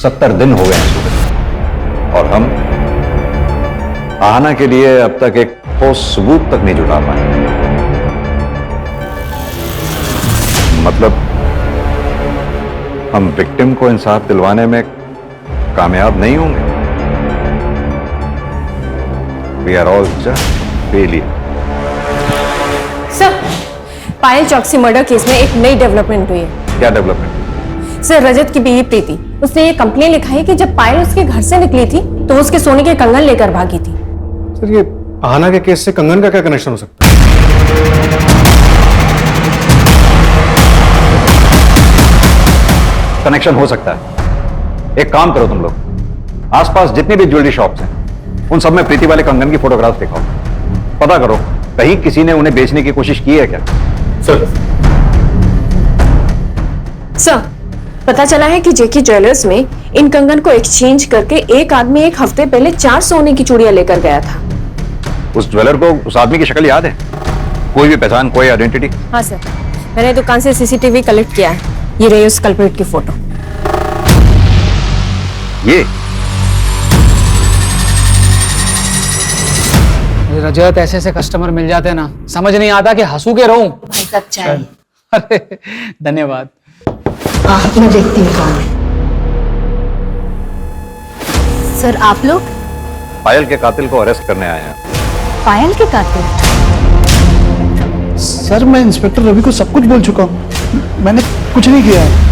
[SPEAKER 1] 70 दिन हो गए हैं सुधीर, और हम अहाना के लिए अब तक एक ठोस सबूत तक नहीं जुटा पाए। मतलब हम विक्टिम को इंसाफ दिलवाने में कामयाब नहीं होंगे। We are all just failure.
[SPEAKER 9] Sir, Payal Chauksey murder case में एक नई डेवलपमेंट हुई है।
[SPEAKER 1] क्या डेवलपमेंट?
[SPEAKER 9] सर, रजत की बीवी प्रीति, उसने ये कंप्लेन लिखा है कि जब पायल उसके घर से निकली थी तो वो उसके सोने के कंगन लेकर भागी थी।
[SPEAKER 11] सर, ये अहाना के केस से कंगन का क्या कनेक्शन हो सकता है?
[SPEAKER 1] कनेक्शन हो सकता है। एक काम करो तुम लोग, आसपास जितनी भी ज्वेलरी शॉप्स हैं उन सब में प्रीति वाले कंगन की फोटोग्राफ दिखाओ। पता करो कहीं किसी ने उन्हें बेचने की कोशिश की है क्या।
[SPEAKER 11] सर,
[SPEAKER 9] पता चला है कि जेके ज्वेलर्स में इन कंगन को एक्सचेंज करके एक आदमी एक हफ्ते पहले 4 सोने की चूड़ियां लेकर गया था।
[SPEAKER 1] उस ज्वेलर को उस आदमी की शक्ल याद है? कोई भी पहचान, कोई आइडेंटिटी?
[SPEAKER 9] हाँ सर, मैंने दुकान से सीसीटीवी कलेक्ट किया है। ये रही उस कल्प्रिट की फोटो।
[SPEAKER 1] ये
[SPEAKER 13] रजत, ऐसे ऐसे कस्टमर मिल जाते हैं ना, समझ नहीं आता कि हंसू के रहूं। अरे धन्यवाद।
[SPEAKER 4] मैं देखती हूँ कौन है। सर, आप लोग?
[SPEAKER 1] पायल के कातिल को अरेस्ट करने आए हैं।
[SPEAKER 4] पायल के कातिल?
[SPEAKER 2] सर, मैं इंस्पेक्टर रवि को सब कुछ बोल चुका हूँ, मैंने कुछ नहीं किया है।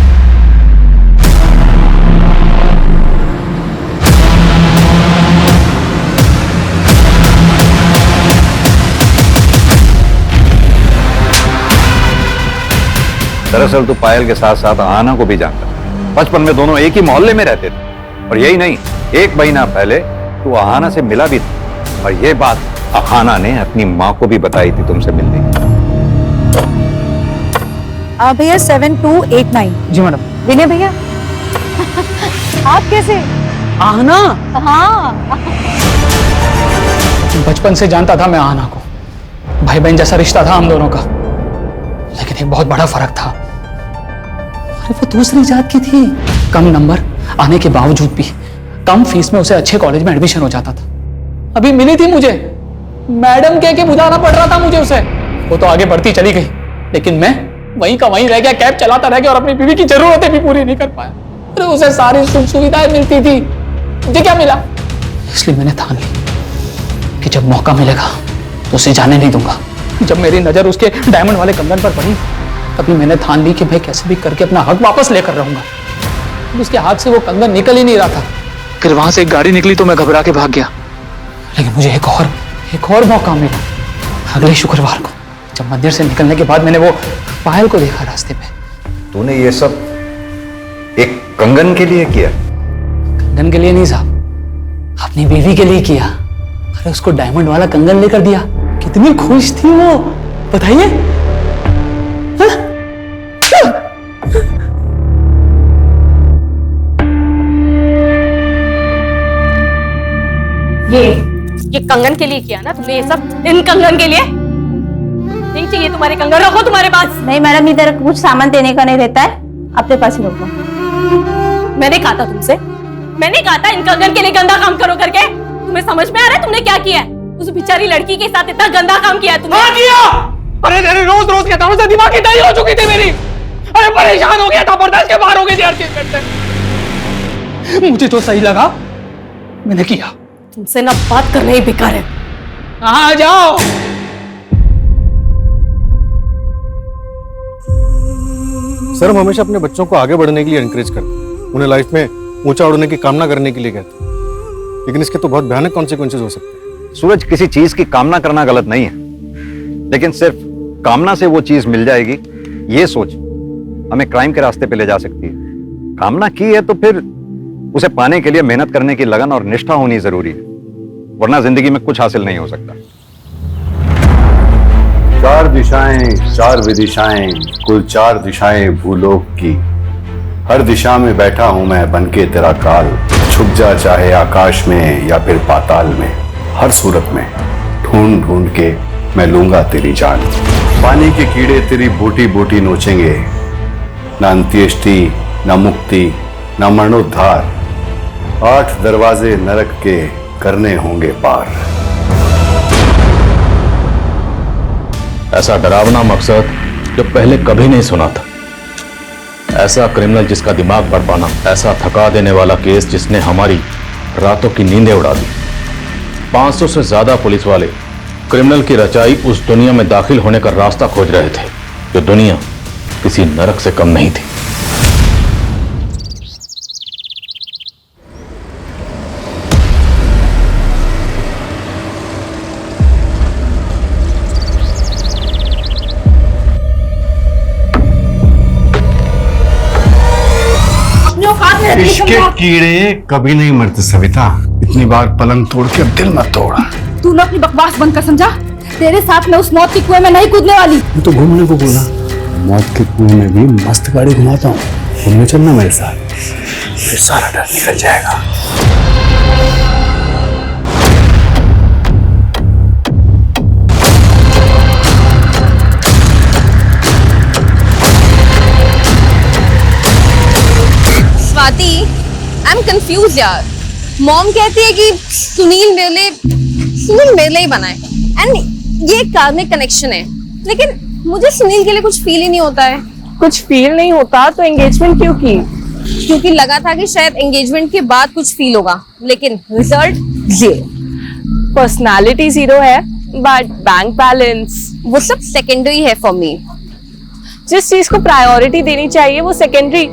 [SPEAKER 1] दरअसल तू पायल के साथ साथ अहाना को भी जानता है। बचपन में दोनों एक ही मोहल्ले में रहते थे। और यही नहीं, 1 महीना पहले तू अहाना से मिला भी था, और ये बात अहाना ने अपनी माँ को भी बताई थी तुमसे मिलने की।
[SPEAKER 4] भैया 7289।
[SPEAKER 13] जी मैडम।
[SPEAKER 4] विनय भैया आप कैसे?
[SPEAKER 13] आहना?
[SPEAKER 4] हाँ,
[SPEAKER 13] बचपन से जानता था मैं आहना को, भाई बहन जैसा रिश्ता था हम दोनों का, लेकिन एक बहुत बड़ा फर्क था। अरे वो दूसरी जात की थी। कम नंबर आने के बावजूद भी कम फीस में उसे अच्छे कॉलेज में एडमिशन हो जाता था। अभी मिली थी मुझे, मैडम कह के बुलाना पड़ रहा था मुझे उसे। वो तो आगे बढ़ती चली गई, लेकिन मैं वहीं का वहीं रह गया, कैब चलाता रह गया और अपनी बीवी की जरूरतें भी पूरी नहीं कर पाया। अरे उसे सारी सुख सुविधाएं मिलती थी, मुझे क्या मिला? इसलिए मैंने ठान ली कि जब मौका मिलेगा तो उसे जाने नहीं दूंगा। जब मेरी नजर उसके डायमंड वाले कंगन पर पड़ी, तभी मैंने ठान ली कि मैं कैसे भी करके अपना हक वापस लेकर रहूंगा। उसके हाथ से वो कंगन निकल ही नहीं रहा था। फिर वहां से एक गाड़ी निकली तो मैं घबरा के भाग गया, लेकिन मुझे एक और मौका मिला अगले शुक्रवार को, जब मंदिर से निकलने के बाद मैंने वो पायल को देखा रास्ते में।
[SPEAKER 1] तूने ये सब एक कंगन के लिए किया?
[SPEAKER 13] कंगन के लिए नहीं साहब, अपनी बीवी के लिए किया। अरे उसको डायमंड वाला कंगन लेकर दिया, कितनी खुश थी वो, बताइए।
[SPEAKER 9] ये कंगन के लिए किया ना तुमने ये सब? इन कंगन के लिए नहीं चाहिए तुम्हारे कंगन, रखो तुम्हारे पास।
[SPEAKER 4] नहीं मैडम, इधर कुछ सामान देने का नहीं रहता है, अपने पास ही रखो।
[SPEAKER 9] मैंने कहा था तुमसे, मैंने कहा था इन कंगन के लिए गंदा काम करो करके। तुम्हें समझ में आ रहा है तुमने क्या किया है? उस बेचारी लड़की के साथ इतना गंदा काम किया है तुमने।
[SPEAKER 13] हाँ किया। अरे तेरे रोज रोज के तारों से दिमाग की दही हो चुकी थी मेरी। अरे परेशान हो गया था, बर्दाश्त के बाहर हो गई थी हर चीज करते। मुझे जो सही लगा मैंने किया।
[SPEAKER 9] तुमसे ना बात करना ही बेकार है।
[SPEAKER 13] आ जाओ।
[SPEAKER 10] सर, हम हमेशा अपने बच्चों को आगे बढ़ने के लिए एनकरेज करते हैं, उन्हें लाइफ में ऊंचा उड़ने की कामना करने के लिए कहते हैं, लेकिन इसके तो बहुत भयानक कॉन्सिक्वेंसेस हो सकते हैं।
[SPEAKER 1] सूरज, किसी चीज की कामना करना गलत नहीं है, लेकिन सिर्फ कामना से वो चीज मिल जाएगी ये सोच हमें क्राइम के रास्ते पे ले जा सकती है। कामना की है तो फिर उसे पाने के लिए मेहनत करने की लगन और निष्ठा होनी जरूरी है, वरना जिंदगी में कुछ हासिल नहीं हो सकता।
[SPEAKER 14] चार दिशाएं, चार विदिशाएं, कुल 4 दिशाएं भूलोक की। हर दिशा में बैठा हूं मैं बनके तेरा काल। छुप जा चाहे आकाश में या फिर पाताल में, हर सूरत में ढूंढ ढूंढ के मैं लूंगा तेरी जान। पानी के कीड़े तेरी बोटी बोटी नोचेंगे, न अंत्येष्टि, न मुक्ति, न मरणोद्धार। 8 दरवाजे नरक के करने होंगे पार।
[SPEAKER 15] ऐसा डरावना मकसद जो पहले कभी नहीं सुना था। ऐसा क्रिमिनल जिसका दिमाग बढ़ पाना, ऐसा थका देने वाला केस जिसने हमारी रातों की नींदें उड़ा दी। 500 से ज्यादा पुलिस वाले क्रिमिनल की रचाई उस दुनिया में दाखिल होने का रास्ता खोज रहे थे, जो दुनिया किसी नरक से कम नहीं थी।
[SPEAKER 14] इश्क के कीड़े कभी नहीं मरते सविता। इतनी बार पलंग तोड़ के दिल मत तोड़ा।
[SPEAKER 4] तू ना अपनी बकवास बंद कर, समझा? तेरे साथ मैं उस मौत के कुएं में नहीं कूदने वाली।
[SPEAKER 14] मैं तो घूमने को बोला, मौत के कुएं में भी मस्त गाड़ी घुमाता हूँ, घूमने चलना मेरे साथ, फिर सारा डर निकल जाएगा।
[SPEAKER 9] स्वाति, आई एम कंफ्यूज यार। मॉम कहती है कि सुनील मेरे लिए ही बनाए, एंड ये एक कार्मिक कनेक्शन है, लेकिन मुझे सुनील के लिए कुछ फील ही नहीं होता है।
[SPEAKER 7] कुछ फील नहीं होता तो एंगेजमेंट क्यों की?
[SPEAKER 9] क्योंकि लगा था कि शायद एंगेजमेंट के बाद कुछ फील होगा, लेकिन रिजल्ट ये।
[SPEAKER 7] पर्सनालिटी 0 है बट बैंक बैलेंस
[SPEAKER 9] वो सब सेकेंडरी है फॉर मी।
[SPEAKER 7] जिस चीज को प्रायोरिटी देनी चाहिए वो सेकेंडरी।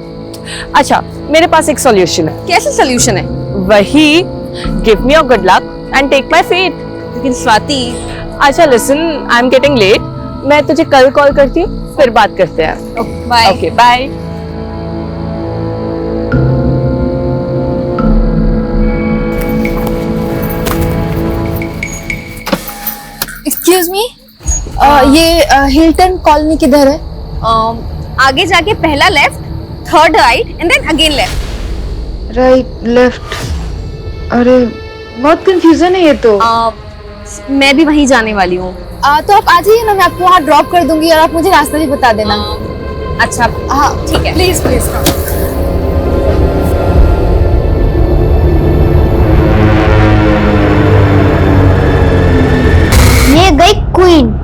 [SPEAKER 7] अच्छा, मेरे पास एक सॉल्यूशन है।
[SPEAKER 9] कैसे सॉल्यूशन है?
[SPEAKER 7] वही, give me your good luck and take my fate.
[SPEAKER 9] लेकिन स्वाति,
[SPEAKER 7] अच्छा listen, I am getting late, मैं तुझे कल कॉल करती हूँ, फिर बात करते हैं।
[SPEAKER 9] Bye.
[SPEAKER 7] Okay bye.
[SPEAKER 4] Excuse me, ये हिल्टन कॉलोनी किधर है?
[SPEAKER 9] आगे जाके पहला left, third right and then again left.
[SPEAKER 4] Right left. अरे बहुत कंफ्यूजन है ये तो।
[SPEAKER 9] मैं भी वहीं जाने वाली हूँ।
[SPEAKER 4] तो आप आ जाइए ना, मैं आपको वहाँ ड्रॉप कर दूंगी और आप मुझे रास्ता भी बता देना।
[SPEAKER 9] अच्छा
[SPEAKER 4] हाँ
[SPEAKER 9] ठीक है,
[SPEAKER 4] प्लीज प्लीज।
[SPEAKER 3] ये गई क्वीन।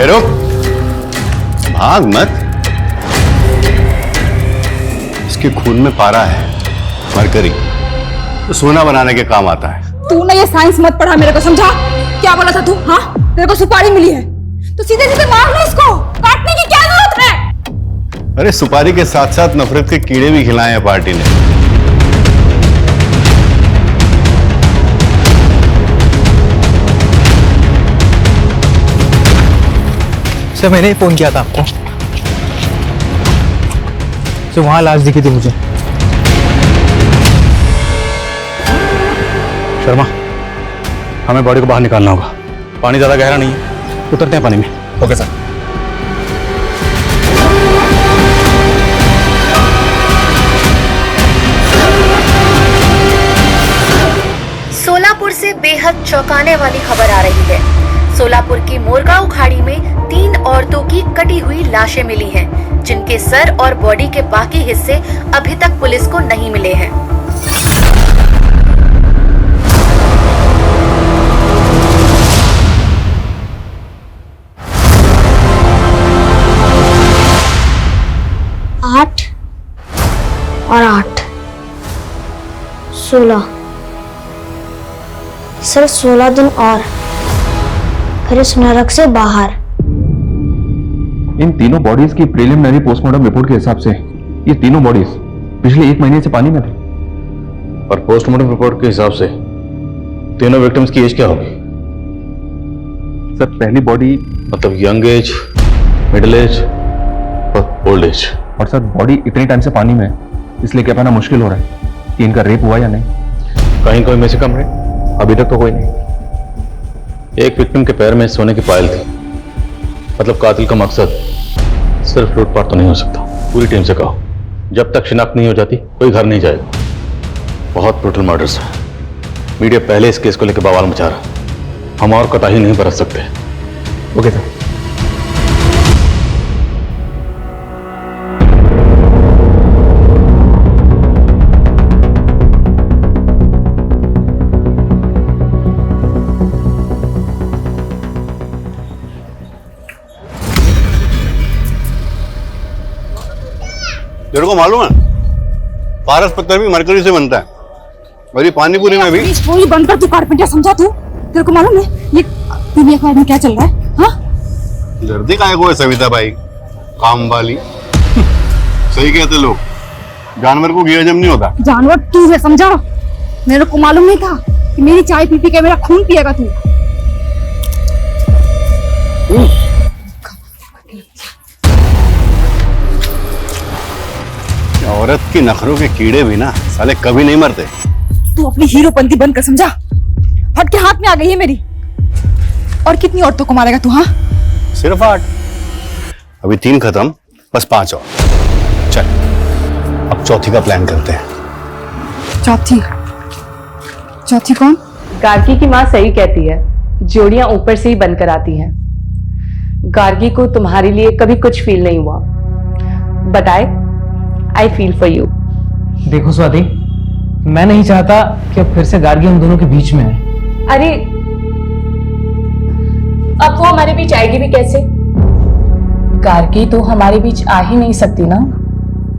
[SPEAKER 14] रुक, भाग मत। इसके खून में पारा है, मरकरी, तो सोना बनाने के काम आता है।
[SPEAKER 4] तू ना ये साइंस मत पढ़ा मेरे को, समझा? क्या बोला था तू? हाँ, तेरे को सुपारी मिली है तो सीधे सीधे मार ले इसको, काटने की क्या जरूरत है?
[SPEAKER 14] अरे सुपारी के साथ साथ नफरत के कीड़े भी खिलाए हैं पार्टी ने।
[SPEAKER 13] सर मैंने ही फोन किया था आपको। तो वहां लाश दिखी थी मुझे।
[SPEAKER 15] शर्मा, हमें बॉडी को बाहर निकालना होगा। पानी ज्यादा गहरा नहीं है, उतरते हैं पानी में।
[SPEAKER 11] Okay sir.
[SPEAKER 16] सोलापुर से बेहद चौंकाने वाली खबर आ रही है। सोलापुर की मोरगांव खाड़ी में 3 औरतों की कटी हुई लाशें मिली हैं, जिनके सर और बॉडी के बाकी हिस्से अभी तक पुलिस को नहीं मिले हैं।
[SPEAKER 3] आठ और 8 16 सर 16 दिन और फिर इस नरक से बाहर।
[SPEAKER 15] इन तीनों बॉडीज की प्रीलिमिनरी पोस्टमार्टम रिपोर्ट के हिसाब से ये तीनों बॉडीज पिछले 1 महीने से पानी में थी। और पोस्टमार्टम रिपोर्ट के हिसाब से तीनों विक्टिम्स की एज क्या होगी? सर, पहली बॉडी मतलब यंग एज, मिडिल एज और ओल्ड एज। और सर, बॉडी इतने टाइम से पानी में है, इसलिए कह पाना मुश्किल हो रहा है कि इनका रेप हुआ या नहीं। कहीं कोई में से कम रहे, अभी तक तो कोई नहीं। एक विक्टिम के पैर में सोने की पायल थी, मतलब कातिल का मकसद सिर्फ लूटपाट तो नहीं हो सकता। पूरी टीम से कहो, जब तक शिनाख्त नहीं हो जाती कोई घर नहीं जाएगा। बहुत ब्रूटल मर्डर्स है। मीडिया पहले इस केस को लेकर बवाल मचा रहा, हम और कोताही नहीं बरत सकते। Okay sir.
[SPEAKER 14] तेरे को मालूम है पारस पत्थर भी मरकरी से बनता है, और ये पानी पूरी में भी।
[SPEAKER 4] वही बंद कर, तू कारपेंटर समझा तू? तेरे को मालूम है ये दुनिया के बारे में क्या चल रहा है? हाँ,
[SPEAKER 14] दर्दी काय को है सविता भाई, काम वाली। सही कहते लोग, जानवर को घी हजम नहीं होता।
[SPEAKER 4] जानवर तू है, समझा? मेरे को मालूम नहीं था कि मेरी चाय पी पी के मेरा खून पिएगा तू।
[SPEAKER 14] औरत की नखरों के कीड़े भी ना साले कभी नहीं मरते।
[SPEAKER 4] तू अपनी हीरोपंती बंद कर, समझा? हट के हाथ में आ गई है मेरी। और कितनी औरतों को मारेगा तू? हाँ,
[SPEAKER 14] सिर्फ 8। अभी 3 खत्म, बस 5 और। चल अब चौथी का प्लान करते हैं।
[SPEAKER 4] चौथी कौन?
[SPEAKER 7] गार्गी की माँ सही कहती है, जोड़ियां ऊपर से ही बनकर आती हैं। गार्गी को तुम्हारे लिए कभी कुछ फील नहीं हुआ, but I feel for you.
[SPEAKER 13] देखो स्वाति, मैं नहीं चाहता कि अब फिर से गार्गी हम दोनों के बीच में है।
[SPEAKER 7] अरे अब वो हमारे बीच आएगी भी कैसे? गार्गी तो हमारे बीच आ ही नहीं सकती ना।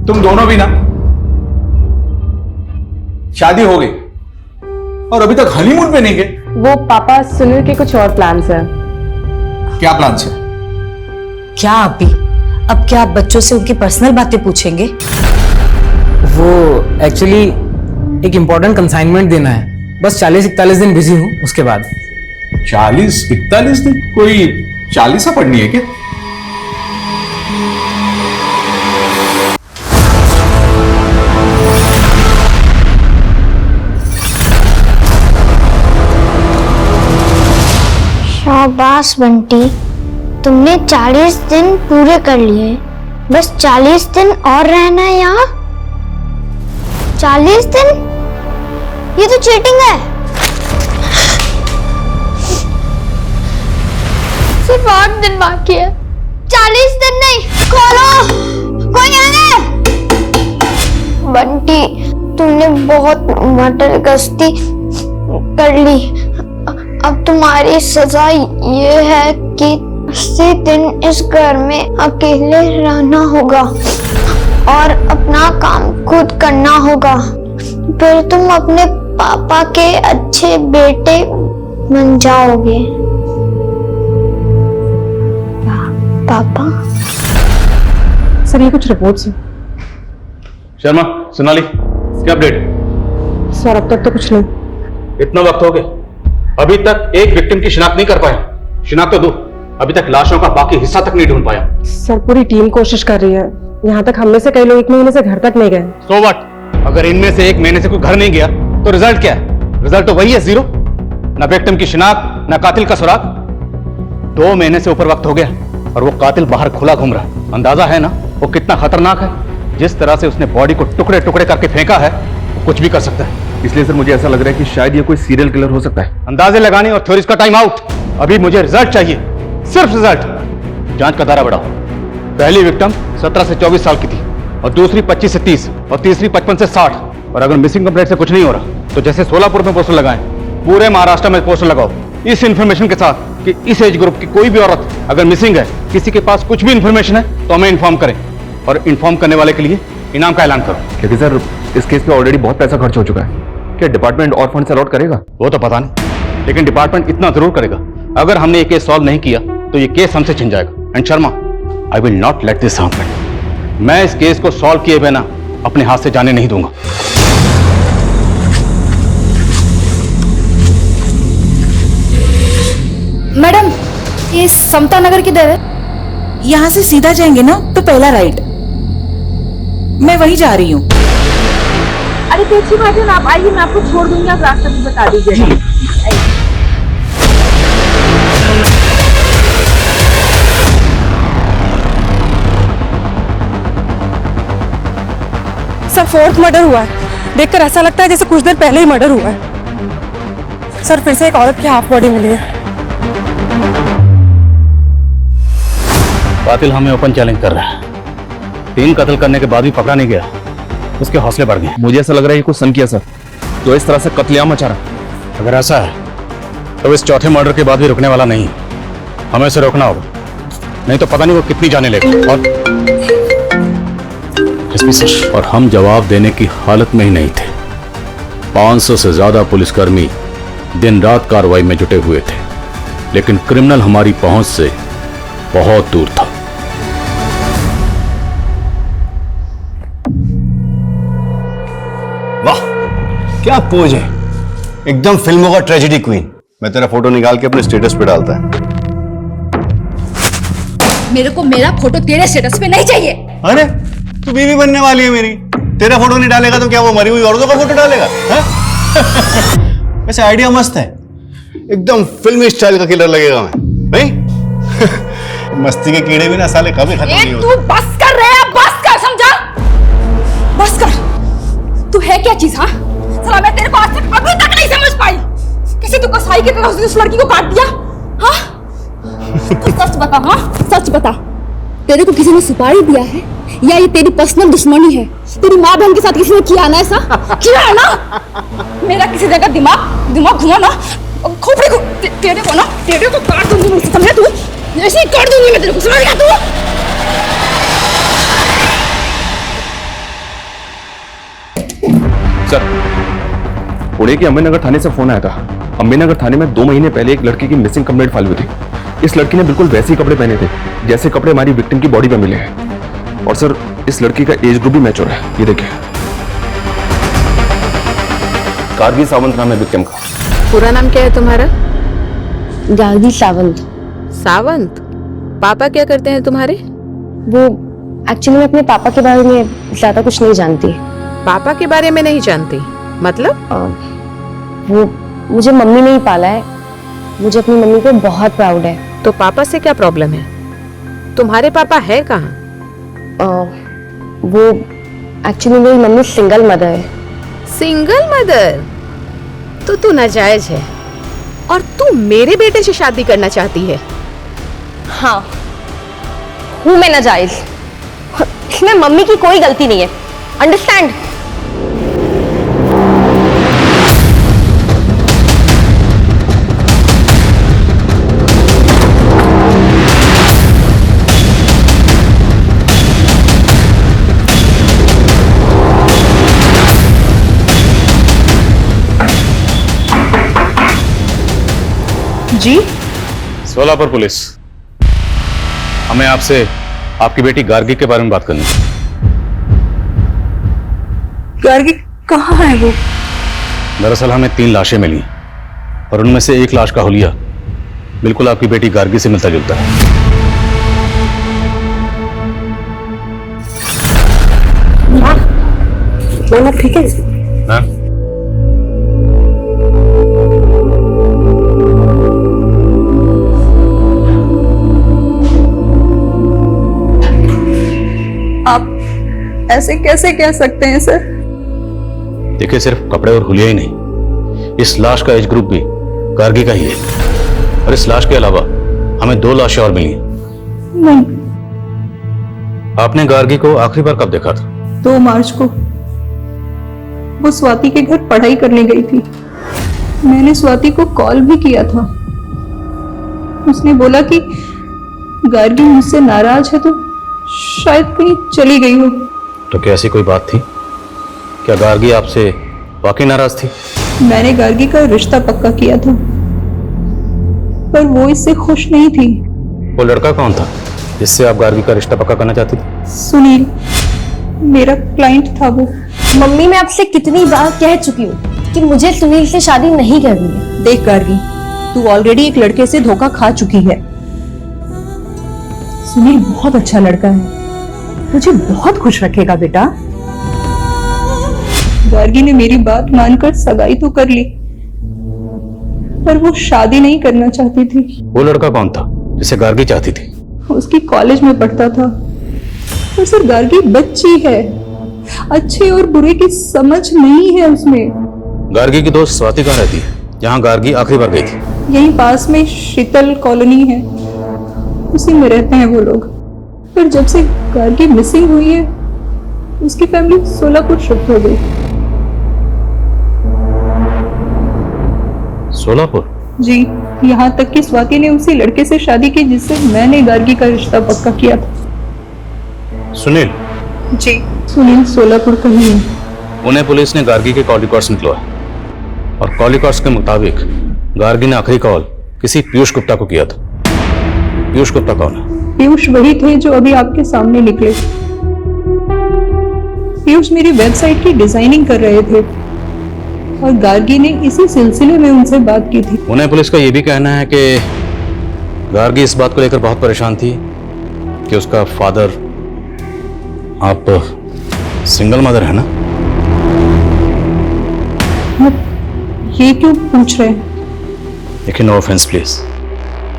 [SPEAKER 11] तुम दोनों भी ना, शादी हो गई और अभी तक हनीमून पे नहीं गए।
[SPEAKER 7] वो पापा सुनील के कुछ और प्लान्स हैं।
[SPEAKER 11] क्या प्लान्स है?
[SPEAKER 16] क्या आप भी अब क्या आप बच्चों से उनकी पर्सनल बातें पूछेंगे?
[SPEAKER 13] वो एक्चुअली एक इम्पोर्टेंट कंसाइनमेंट देना है, बस 40-41 दिन बिजी हूँ, उसके बाद।
[SPEAKER 11] 40-41 दिन? कोई 40 पढ़नी है क्या?
[SPEAKER 3] शाबाश बंटी, तुमने 40 दिन पूरे कर लिए। बस 40 दिन और रहना है यहाँ। 40 दिन? ये तो चीटिंग है। सिर्फ 8 दिन बाकी है, 40 दिन नहीं। खोलो, कोई है? बंटी, तुमने बहुत मटर गश्ती कर ली। अब तुम्हारी सजा ये है कि 80 दिन इस घर में अकेले रहना होगा और अपना काम खुद करना होगा। फिर तुम अपने पापा के अच्छे बेटे बन जाओगे। पापा?
[SPEAKER 13] सर, ये कुछ रिपोर्ट्स हैं।
[SPEAKER 15] शर्मा, सोनाली, क्या अपडेट?
[SPEAKER 7] सर, अब तक तो कुछ नहीं।
[SPEAKER 15] इतना वक्त हो गया, अभी तक एक विक्टिम की शिनाख्त नहीं कर पाए। शिनाख्त तो दो, अभी तक लाशों का बाकी हिस्सा तक नहीं ढूंढ पाया।
[SPEAKER 7] सर, पूरी टीम कोशिश कर रही है, यहाँ तक हम में से कई लोग 1 महीने से घर तक नहीं गए।
[SPEAKER 15] So what? अगर इनमें से 1 महीने से कोई घर नहीं गया तो रिजल्ट क्या है? रिजल्ट तो वही है, 0। ना विक्टिम की शिनाख्त, ना कातिल का सुराग। 2 महीने से ऊपर वक्त हो गया और वो कातिल बाहर खुला घूम रहा है। अंदाजा है ना वो कितना खतरनाक है। जिस तरह से उसने बॉडी को टुकड़े टुकड़े करके फेंका है, वो कुछ भी कर सकता है।
[SPEAKER 10] इसलिए सर मुझे ऐसा लग रहा है कि शायद ये कोई सीरियल किलर हो सकता है।
[SPEAKER 15] अंदाजे लगाने और थ्योरीज का टाइम आउट। अभी मुझे रिजल्ट चाहिए, सिर्फ रिजल्ट। जांच का दायरा बढ़ाओ। पहली विक्टिम 17 से 24 साल की थी और दूसरी 25 से 30 और तीसरी 55 से 60। और अगर मिसिंग कंप्लेंट से कुछ नहीं हो रहा तो जैसे सोलापुर में पोस्टर लगाएं, पूरे महाराष्ट्र में पोस्टर लगाओ इस इंफॉर्मेशन के साथ कि इस एज ग्रुप की कोई भी औरत अगर मिसिंग है, किसी के पास कुछ भी इंफॉर्मेशन है तो हमें इन्फॉर्म करें और इन्फॉर्म करने वाले के लिए इनाम का ऐलान करो।
[SPEAKER 10] क्योंकि सर इस केस पे ऑलरेडी बहुत पैसा खर्च हो चुका है। क्या डिपार्टमेंट और फंड अलॉट करेगा?
[SPEAKER 15] वो तो पता नहीं, लेकिन डिपार्टमेंट इतना जरूर करेगा। अगर हमने ये केस सॉल्व नहीं किया तो ये केस हमसे छिन जाएगा। And Sharma, I will not let this happen. मैं इस केस को सॉल्व किए बिना अपने हाथ से जाने नहीं दूंगा।
[SPEAKER 4] मैडम, ये समता नगर किधर है?
[SPEAKER 8] यहाँ से सीधा जाएंगे ना तो पहला राइट। मैं वहीं जा रही हूँ।
[SPEAKER 9] अरे तो अच्छी बात है ना, आप आइए, मैं आपको छोड़ दूंगी, आप रास्ता भी बता दीजिए।
[SPEAKER 7] सर 4th मर्डर हुआ है। देखकर ऐसा लगता है जैसे कुछ देर पहले ही मर्डर हुआ है। सर फिर से एक औरत की हाफ बॉडी मिली है।
[SPEAKER 15] कातिल हमें ओपन चैलेंज कर रहा है। 3 कत्ल करने के बाद भी पकड़ा नहीं गया, उसके हौसले बढ़ गए।
[SPEAKER 10] मुझे ऐसा लग रहा है ये कुछ सन किया सर, तो इस तरह से कत्लेआम मचा रहा।
[SPEAKER 15] अगर ऐसा है तो इस चौथे मर्डर के बाद भी रुकने वाला नहीं। हमें इसे रोकना होगा, नहीं तो पता नहीं वो कितनी जाने लेगा। और हम जवाब देने की हालत में ही नहीं थे। 500 से ज्यादा पुलिसकर्मी दिन रात कार्रवाई में जुटे हुए थे, लेकिन क्रिमिनल हमारी पहुंच से बहुत दूर था।
[SPEAKER 14] वाह क्या पोज है, एकदम फिल्मों का ट्रेजेडी क्वीन। मैं तेरा फोटो निकाल के अपने स्टेटस पे डालता है।
[SPEAKER 4] मेरे को मेरा फोटो तेरे स्टेटस पे नहीं चाहिए।
[SPEAKER 14] अरे तू बीवी बनने वाली है मेरी, तेरा फोटो नहीं डालेगा तो क्या वो मरी हुई औरतों का फोटो डालेगा? वैसे आइडिया मस्त है, एकदम फिल्मी स्टाइल का किलर लगेगा मैं, नहीं? मस्ती के कीड़े भी ना साले कभी खत्म नहीं होते।
[SPEAKER 4] तू बस कर रहे हैं, बस कर, समझा? बस कर। तू है क्या चीज? हाँ साला, मैं तेरे को आज तक अभी तक नहीं समझ पाई। कैसे तू कसाई की तरह उसने उस लड़की को काट दिया? हाँ तू सच बता, हाँ सच बता, तेरे को किसी ने सुपारी दिया है या ये तेरी पर्सनल दुश्मनी है? तेरी माँ बहन के साथ किसी ने किया ना ऐसा? किया है ना? मेरा किसी जगह दिमाग घुमा ना, खोपड़ी को तेरे को काट दूंगी मुझसे, समझा तू? ऐसे ही काट दूंगी मैं तेरे को, समझ गया तू?
[SPEAKER 10] सर पुणे के अम्बेनगर थाने से फोन आया था। अम्बेनगर थाने में 2 महीने पहले एक लड़की की मिसिंग कंप्लेंट फाइल हुई थी। इस लड़की ने बिल्कुल वैसे ही कपड़े पहने थे जैसे कपड़े हमारी विक्टिम की बॉडी में मिले हैं। और सर इस लड़की का एज ग्रुप भी मैच हो रहा है, ये देखिए। गार्गी सावंत नाम है विक्टिम का।
[SPEAKER 7] पूरा नाम क्या है तुम्हारा?
[SPEAKER 4] गार्गी सावंत।
[SPEAKER 7] सावंत? पापा क्या करते हैं तुम्हारे?
[SPEAKER 4] वो एक्चुअली मैं अपने पापा के बारे में ज्यादा कुछ नहीं जानती।
[SPEAKER 7] पापा के बारे में नहीं जानती मतलब?
[SPEAKER 4] वो मुझे मम्मी ने ही पाला है, मुझे अपनी मम्मी पे बहुत प्राउड है।
[SPEAKER 7] तो पापा से क्या प्रॉब्लम है? तुम्हारे पापा है कहाँ?
[SPEAKER 4] वो एक्चुअली मेरी मम्मी सिंगल मदर है।
[SPEAKER 7] Single mother? तो तू नाजायज है और तू मेरे बेटे से शादी करना चाहती है?
[SPEAKER 4] हाँ हूँ मैं नाजायज, इसमें मम्मी की कोई गलती नहीं है, अंडरस्टैंड?
[SPEAKER 7] जी
[SPEAKER 15] सोलापुर पुलिस, हमें आपसे आपकी बेटी गार्गी के बारे में बात करनी है।
[SPEAKER 8] गार्गी कहाँ है वो?
[SPEAKER 15] दरअसल हमें 3 लाशें मिली और उनमें से एक लाश का हुलिया बिल्कुल आपकी बेटी गार्गी से मिलता जुलता है।
[SPEAKER 9] मैम आप ठीक है?
[SPEAKER 15] हाँ?
[SPEAKER 4] आप ऐसे कैसे कह सकते हैं सर?
[SPEAKER 15] देखिए, सिर्फ कपड़े और हुलिया ही नहीं, इस लाश का एज ग्रुप भी गार्गी का ही है। और इस लाश के अलावा हमें 2 लाशें और मिली हैं।
[SPEAKER 4] नहीं,
[SPEAKER 15] आपने गार्गी को आखिरी बार कब देखा था?
[SPEAKER 4] 2 मार्च को वो स्वाति के घर पढ़ाई करने गई थी। मैंने स्वाति को कॉल भी किया था। उसने बोला कि गार्गी मुझसे नाराज है तो शायद कहीं चली गई हो।
[SPEAKER 15] तो क्या ऐसी कोई बात थी? क्या गार्गी आपसे वाकई नाराज थी?
[SPEAKER 4] मैंने गार्गी का रिश्ता पक्का किया था, पर वो इससे खुश नहीं थी।
[SPEAKER 15] वो लड़का कौन था जिससे आप गार्गी का रिश्ता पक्का करना चाहती थी?
[SPEAKER 4] सुनील, मेरा क्लाइंट था वो।
[SPEAKER 9] मम्मी मैं आपसे कितनी बार कह चुकी हूँ कि मुझे सुनील से शादी नहीं करनी है।
[SPEAKER 4] देख गार्गी, तू ऑलरेडी एक लड़के से धोखा खा चुकी है। सुनील बहुत अच्छा लड़का है, तुझे बहुत खुश रखेगा बेटा। गार्गी ने मेरी बात मानकर सगाई तो कर ली, पर वो शादी नहीं करना चाहती थी।
[SPEAKER 15] वो लड़का कौन था जिसे गार्गी चाहती थी?
[SPEAKER 4] उसकी कॉलेज में पढ़ता था। पर सर गार्गी बच्ची है, अच्छे और बुरे की समझ नहीं है उसमें।
[SPEAKER 15] गार्गी की दोस्त स्वाति कहाँ रहती है, जहाँ गार्गी आखिरी बार गई थी?
[SPEAKER 4] यहीं पास में शीतल कॉलोनी है, उसी में रहते हैं वो लोग। पर जब से गार्गी मिसिंग हुई है, उसकी फैमिली सोलापुर शिफ्ट हो गई।
[SPEAKER 15] सोलापुर?
[SPEAKER 4] जी, यहाँ तक कि स्वाति ने उसी लड़के से शादी की जिससे मैंने गार्गी का रिश्ता पक्का किया था।
[SPEAKER 15] सुनील?
[SPEAKER 4] जी, सुनील सोलापुर का ही है।
[SPEAKER 15] पुणे पुलिस ने गार्गी के कॉल रिकॉर्ड्स निकलवाए और कॉल रिकॉर्ड्स के मुताबिक गार्गी ने आखिरी कॉल किसी पीयूष गुप्ता को किया था। पीयूष गुप्ता कौन है?
[SPEAKER 4] पीयूष वही थे जो अभी आपके सामने निकले। पीयूष मेरी वेबसाइट की डिजाइनिंग कर रहे थे और गार्गी ने इसी सिलसिले में उनसे बात की थी।
[SPEAKER 15] पुणे पुलिस का यह भी कहना है कि गार्गी इस बात को लेकर बहुत परेशान थी कि उसका फादर, आप सिंगल मदर है ना?
[SPEAKER 4] ये क्यों पूछ रहे हैं?
[SPEAKER 15] देखिए, नो ऑफेंस प्लीज,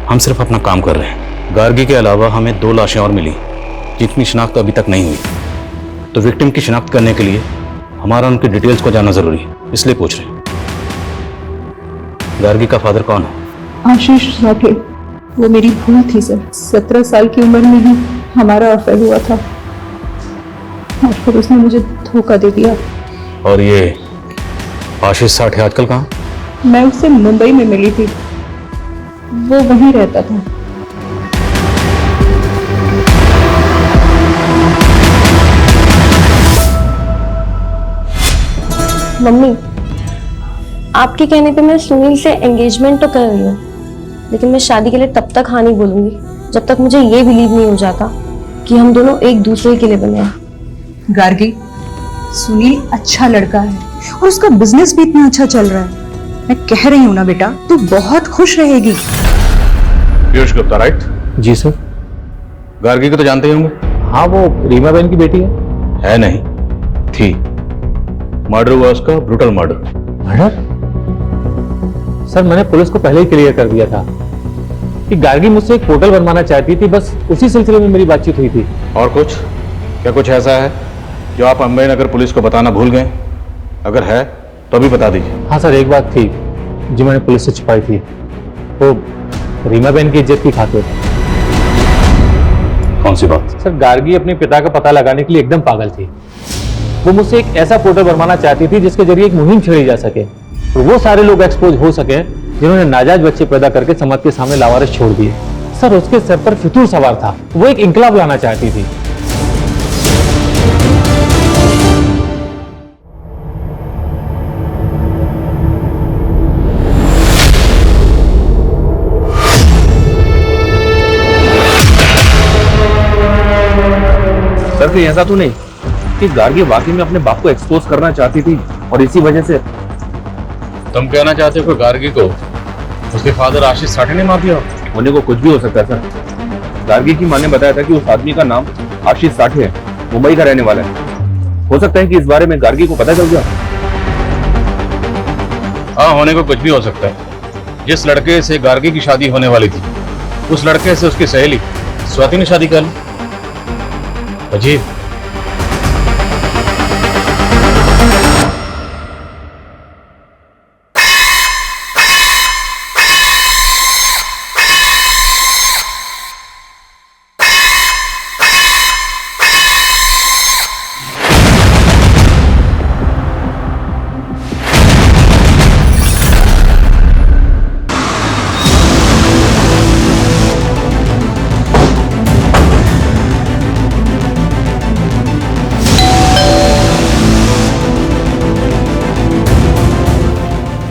[SPEAKER 15] हम सिर्फ अपना काम कर रहे हैं। गार्गी के अलावा हमें 2 लाशें और मिली जिनकी शिनाख्त अभी तक नहीं हुई, तो विक्टिम की शिनाख्त करने के लिए हमारा उनकी डिटेल्स को जानना जरूरी है, इसलिए पूछ रहे हैं। गार्गी का फादर कौन है?
[SPEAKER 4] आशीष साठे। वो मेरी भूल थी सर। 17 साल की उम्र में ही हमारा अफेयर हुआ था और फिर उसने मुझे धोखा दे दिया।
[SPEAKER 15] और ये आशीष साठे आजकल कहाँ?
[SPEAKER 4] मैं उससे मुंबई में मिली थी, वो वहीं रहता था।
[SPEAKER 9] मम्मी, आपके कहने पे मैं सुनील से एंगेजमेंट तो कर रही हूँ, लेकिन मैं शादी के लिए तब तक हाँ नहीं बोलूंगी जब तक मुझे ये बिलीव नहीं हो जाता कि हम दोनों एक दूसरे के लिए बने हैं।
[SPEAKER 4] गार्गी, सुनील अच्छा लड़का है और उसका बिजनेस भी इतना अच्छा चल रहा है। मैं कह रही हूँ ना बेटा, तू बहुत खुश रहेगी।
[SPEAKER 15] पीयूष गुप्ता, राइट?
[SPEAKER 10] जी सर।
[SPEAKER 15] गार्गी को तो जानते ही होंगे?
[SPEAKER 10] हाँ, वो रीमा बहन की बेटी है
[SPEAKER 15] नहीं, थी। मर्डर हुआ उसका, ब्रूटल मर्डर।
[SPEAKER 10] मर्डर? सर, मैंने पुलिस को पहले ही क्लियर कर दिया था कि गार्गी मुझसे एक पोर्टल बनवाना चाहती थी, बस उसी सिलसिले में मेरी बातचीत हुई थी।
[SPEAKER 15] और कुछ? क्या कुछ ऐसा है जो आप अम्बेनगर पुलिस को बताना भूल गए? अगर है तो अभी बता दीजिए।
[SPEAKER 10] हाँ सर, एक बात थी जो मैंने पुलिस से छिपाई थी, वो रीमा बहन की इज्जत की खातिर।
[SPEAKER 15] कौन सी बात?
[SPEAKER 10] सर, गार्गी अपने पिता का पता लगाने के लिए एकदम पागल थी। वो मुझसे एक ऐसा पोर्टल बनवाना चाहती थी जिसके जरिए एक मुहिम छेड़ी जा सके और वो सारे लोग एक्सपोज हो सके जिन्होंने नाजायज बच्चे पैदा करके समाज के सामने लावारिस छोड़ दिए। सर, उसके सर पर फितूर सवार था, वो एक इंकलाब लाना चाहती थी। सर, कहीं ऐसा तो नहीं कि गार्गी वाकई में अपने बाप को एक्सपोज करना चाहती थी और इसी वजह से?
[SPEAKER 15] तुम कहना चाहते हो कि गार्गी को उसके फादर आशीष साठे ने मार दिया?
[SPEAKER 10] होने को कुछ भी हो सकता है सर। गार्गी की मां ने बताया था कि उस आदमी का नाम आशीष साठे है, मुंबई का रहने वाला है। हो सकता है कि इस बारे में गार्गी को पता चल गया।
[SPEAKER 15] हाँ, होने को कुछ भी हो सकता है। जिस लड़के से गार्गी की शादी होने वाली थी, उस लड़के से उसकी सहेली स्वाति ने शादी कर ली। अजीब।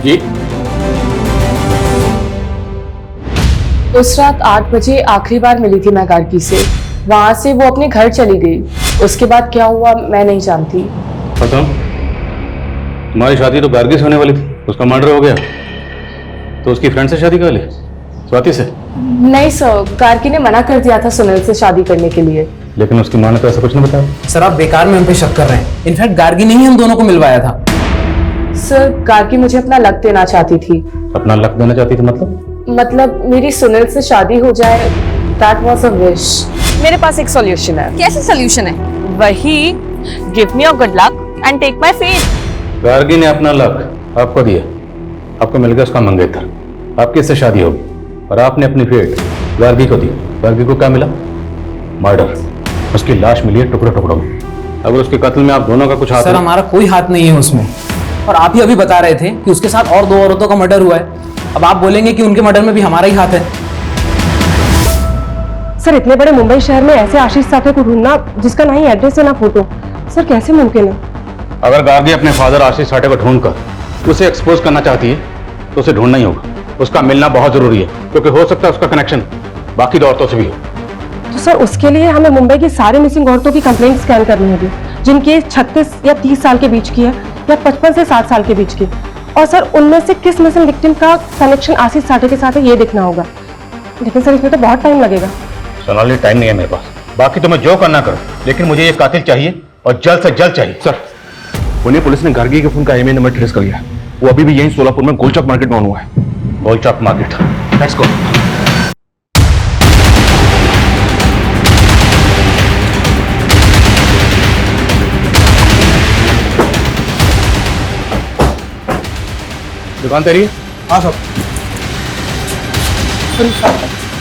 [SPEAKER 10] जी,
[SPEAKER 7] उस रात 8 बजे आखिरी बार मिली थी मैं गार्गी से। वहां से वो अपने घर चली गई। उसके बाद क्या हुआ मैं नहीं जानती।
[SPEAKER 15] बताओ, तुम्हारी शादी तो गार्गी से होने वाली थी, उसका मर्डर हो गया, तो उसकी फ्रेंड से शादी कर ली, स्वाति से?
[SPEAKER 7] नहीं सर, गार्गी ने मना कर दिया था सुनील से शादी करने के लिए।
[SPEAKER 15] लेकिन उसकी माँ ने तो ऐसा कुछ नहीं बताया।
[SPEAKER 13] सर आप बेकार में हम पे शक कर रहे हैं। इनफैक्ट गार्गी ने ही हम दोनों को मिलवाया था।
[SPEAKER 7] सर गार्गी मुझे अपना लक देना चाहती थी।
[SPEAKER 15] अपना लक देना चाहती थी
[SPEAKER 7] मतलब मेरी सुनील से शादी हो जाए। That was a wish. मेरे पास एक सॉल्यूशन है।
[SPEAKER 9] कैसे सोल्यूशन है?
[SPEAKER 7] वही, give me your good luck and take my faith.
[SPEAKER 15] Gargi ने अपना लक आपको दिया, आपको मिल गया उसका मंगेतर, आपकी इससे शादी होगी, और आपने अपनी फेट गार्गी को दी। गार्गी को क्या मिला? मर्डर। उसकी लाश मिली है टुकड़ों टुकड़ों में। अगर उसके कत्ल में आप दोनों का कुछ हाथ
[SPEAKER 13] सर हमारा कोई हाथ नहीं है उसमें, और आप ही अभी बता रहे थे कि उसके साथ और 2 औरतों का मर्डर हुआ है। अब आप बोलेंगे कि उनके मर्डर में भी हमारा ही हाथ है।
[SPEAKER 9] सर इतने बड़े मुंबई शहर में ऐसे आशीष साथे को ढूंढना जिसका ना ही एड्रेस है ना फोटो, सर कैसे मुमकिन है?
[SPEAKER 15] अगर गार्गी अपने फादर आशीष साठे को ढूंढकर उसे एक्सपोज करना चाहती है तो उसे ढूंढना ही होगा। उसका मिलना बहुत जरूरी है, क्योंकि हो सकता है उसका कनेक्शन बाकी 2 औरतों से भी हो।
[SPEAKER 9] तो सर उसके लिए हमें मुंबई की सारी मिसिंग औरतों की कंप्लेंट स्कैन करनी होगी, जिनकी 36 या 30 साल के बीच की है या 55 से 60 साल के बीच की। और सर उनमें से किस मिसिंग विक्टिम का कनेक्शन आशीष साठे के साथ है ये देखना होगा। लेकिन सर इसमें तो बहुत टाइम लगेगा।
[SPEAKER 15] सोनाली, टाइम नहीं है मेरे पास। बाकी तो मैं जो करना करूं, लेकिन मुझे ये कातिल चाहिए और जल्द से जल्द चाहिए।
[SPEAKER 10] सर पुणे पुलिस ने गार्गी के फोन का IMEI नंबर ट्रेस कर लिया। वो अभी भी यहीं सोलापुर में गोलचौक मार्केट में ऑन हुआ है।
[SPEAKER 15] गोलचौक मार्केट,
[SPEAKER 10] लेट्स गो।
[SPEAKER 15] दुकान तेरी?
[SPEAKER 2] हाँ सब।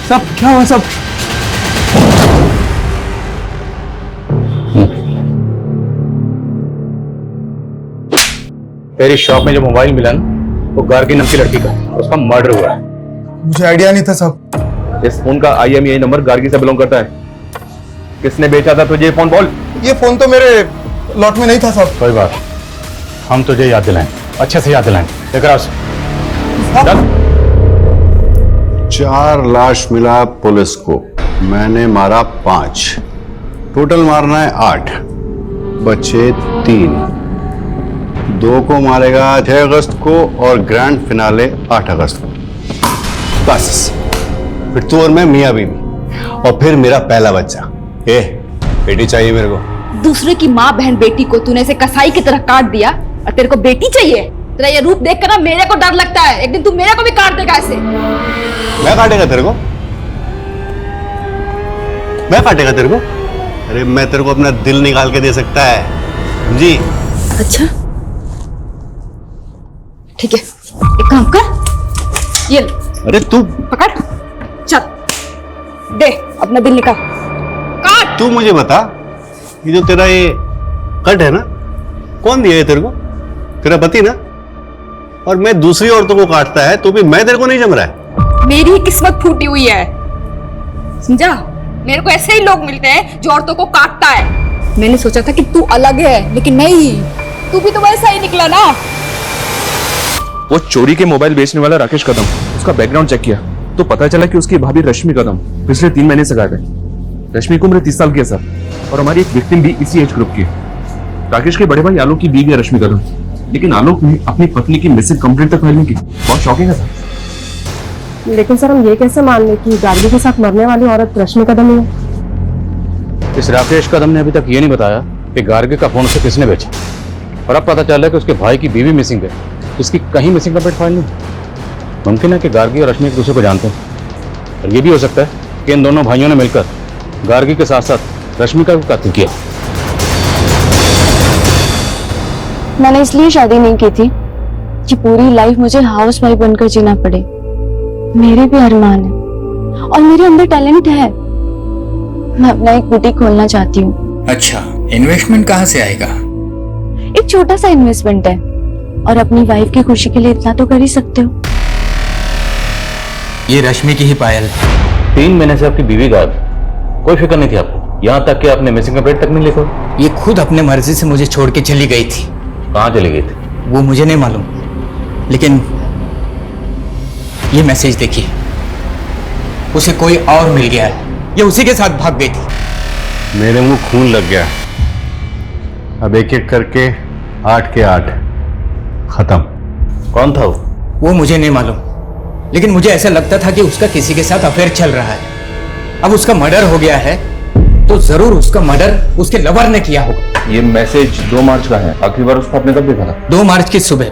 [SPEAKER 2] सब क्या हुआ सब?
[SPEAKER 15] तेरी शॉप में जो मोबाइल मिला ना, वो गार्गी नाम की लड़की का, उसका मर्डर हुआ है।
[SPEAKER 2] मुझे आइडिया नहीं था सब।
[SPEAKER 10] इस फोन का IMEI नंबर गार्गी से बिलोंग करता है। किसने बेचा था तुझे ये फोन? बोल।
[SPEAKER 2] ये फोन तो मेरे लॉट में नहीं था सब।
[SPEAKER 15] कोई बात, हम तुझे याद दिलाएं, अच्छे से याद दिलाएं। लेकर आओ।
[SPEAKER 14] 4 लाश मिला पुलिस को, मैंने मारा 5, टोटल मारना है 8, बचे 3। 2 को मारेगा 6 अगस्त को और ग्रैंड फिनाले 8 अगस्त को। बस फिर तू और मैं मियां बीवी, और फिर मेरा पहला बच्चा। बेटी चाहिए मेरे को।
[SPEAKER 4] दूसरे की माँ बहन बेटी को तूने ऐसे कसाई की तरह काट दिया और तेरे को बेटी चाहिए? तेरा ये रूप देखकर ना मेरे को डर लगता है, एक दिन तू मेरे को भी काट देगा ऐसे।
[SPEAKER 14] मैं काटेगा तेरे को? मैं काटेगा तेरे को? अरे मैं तेरे को अपना दिल निकाल के दे सकता है जी।
[SPEAKER 4] अच्छा ठीक है, एक काम कर, ये ले,
[SPEAKER 14] अरे तू
[SPEAKER 4] पकड़, चल दे अपना दिल निकाल, काट।
[SPEAKER 14] तू मुझे बता, ये जो तेरा ये कट है ना, कौन दिया है तेरे को? तेरा पति ना? और मैं दूसरी औरतों को काटता है तो भी मैं तेरे को नहीं जम रहा है।
[SPEAKER 4] मेरी ही किस्मत फूटी हुई है, समझा? मेरे को ऐसे ही लोग मिलते हैं जो औरतों को काटता है। मैंने सोचा था कि तू अलग है, लेकिन नहीं, तू भी तो वैसा ही निकला ना।
[SPEAKER 10] वो चोरी के मोबाइल बेचने वाला राकेश कदम, उसका बैकग्राउंड चेक किया तो पता चला कि उसकी भाभी रश्मि कदम पिछले 3 महीने से गायब है। रश्मि की उम्र 30 साल की है सर, और हमारी एक विक्टिम भी इसी एज ग्रुप की है। राकेश के बड़े भाई आलोक की बीवी है रश्मि कदम, लेकिन आलोक ने अपनी पत्नी की मिसिंग कंप्लेंट तक फाइल नहीं की। बहुत शॉकिंग है सर।
[SPEAKER 9] लेकिन सर हम ये कैसे मान लें कि गार्गी के साथ मरने वाली औरत रश्मि कदम ही है?
[SPEAKER 15] इस राकेश कदम ने अभी तक ये नहीं बताया कि गार्गी का फोन उसे किसने बेचा, और अब पता चल रहा है कि उसके भाई की बीवी मिसिंग है। इसकी कहीं मिसिंग कंप्लेंट फाइल नहीं। मुमकिन है कि गार्गी और रश्मि एक दूसरे को जानते हैं, और ये भी हो सकता है कि इन दोनों भाइयों ने मिलकर गार्गी के साथ साथ रश्मि का भी कत्ल किया।
[SPEAKER 4] मैंने इसलिए शादी नहीं की थी कि पूरी लाइफ मुझे हाउस वाइफ बनकर जीना पड़े। मेरे भी अरमान है और मेरे अंदर टैलेंट है। मैं अपना एक बुटीक खोलना चाहती हूँ।
[SPEAKER 17] अच्छा, इन्वेस्टमेंट कहाँ से आएगा?
[SPEAKER 4] एक छोटा सा इन्वेस्टमेंट है, और अपनी वाइफ की खुशी के लिए इतना तो कर ही सकते हो।
[SPEAKER 17] ये रश्मि की ही पायल।
[SPEAKER 15] 3 महीने से आपकी बीवी गायब, कोई फिक्र नहीं थी आपको, यहाँ तक कि आपने मिसिंग कंप्लेंट तक नहीं लिखा।
[SPEAKER 17] ये खुद अपने मर्जी से मुझे छोड़ के चली गई थी।
[SPEAKER 15] कहाँ चली गई थी?
[SPEAKER 17] वो मुझे नहीं मालूम, लेकिन ये मैसेज देखिए, उसे कोई और मिल गया है, ये उसी के साथ भाग गई थी।
[SPEAKER 14] मेरे मुंह खून लग गया। अब एक एक करके 8 के 8 खत्म।
[SPEAKER 15] कौन था वो?
[SPEAKER 17] वो मुझे नहीं मालूम, लेकिन मुझे ऐसा लगता था कि उसका किसी के साथ अफेयर चल रहा है। अब उसका मर्डर हो गया है तो जरूर उसका मर्डर उसके लवर ने किया होगा।
[SPEAKER 10] ये मैसेज 2 मार्च का है। आखिरी बार उसको आपने कब देखा था?
[SPEAKER 17] 2 मार्च की सुबह,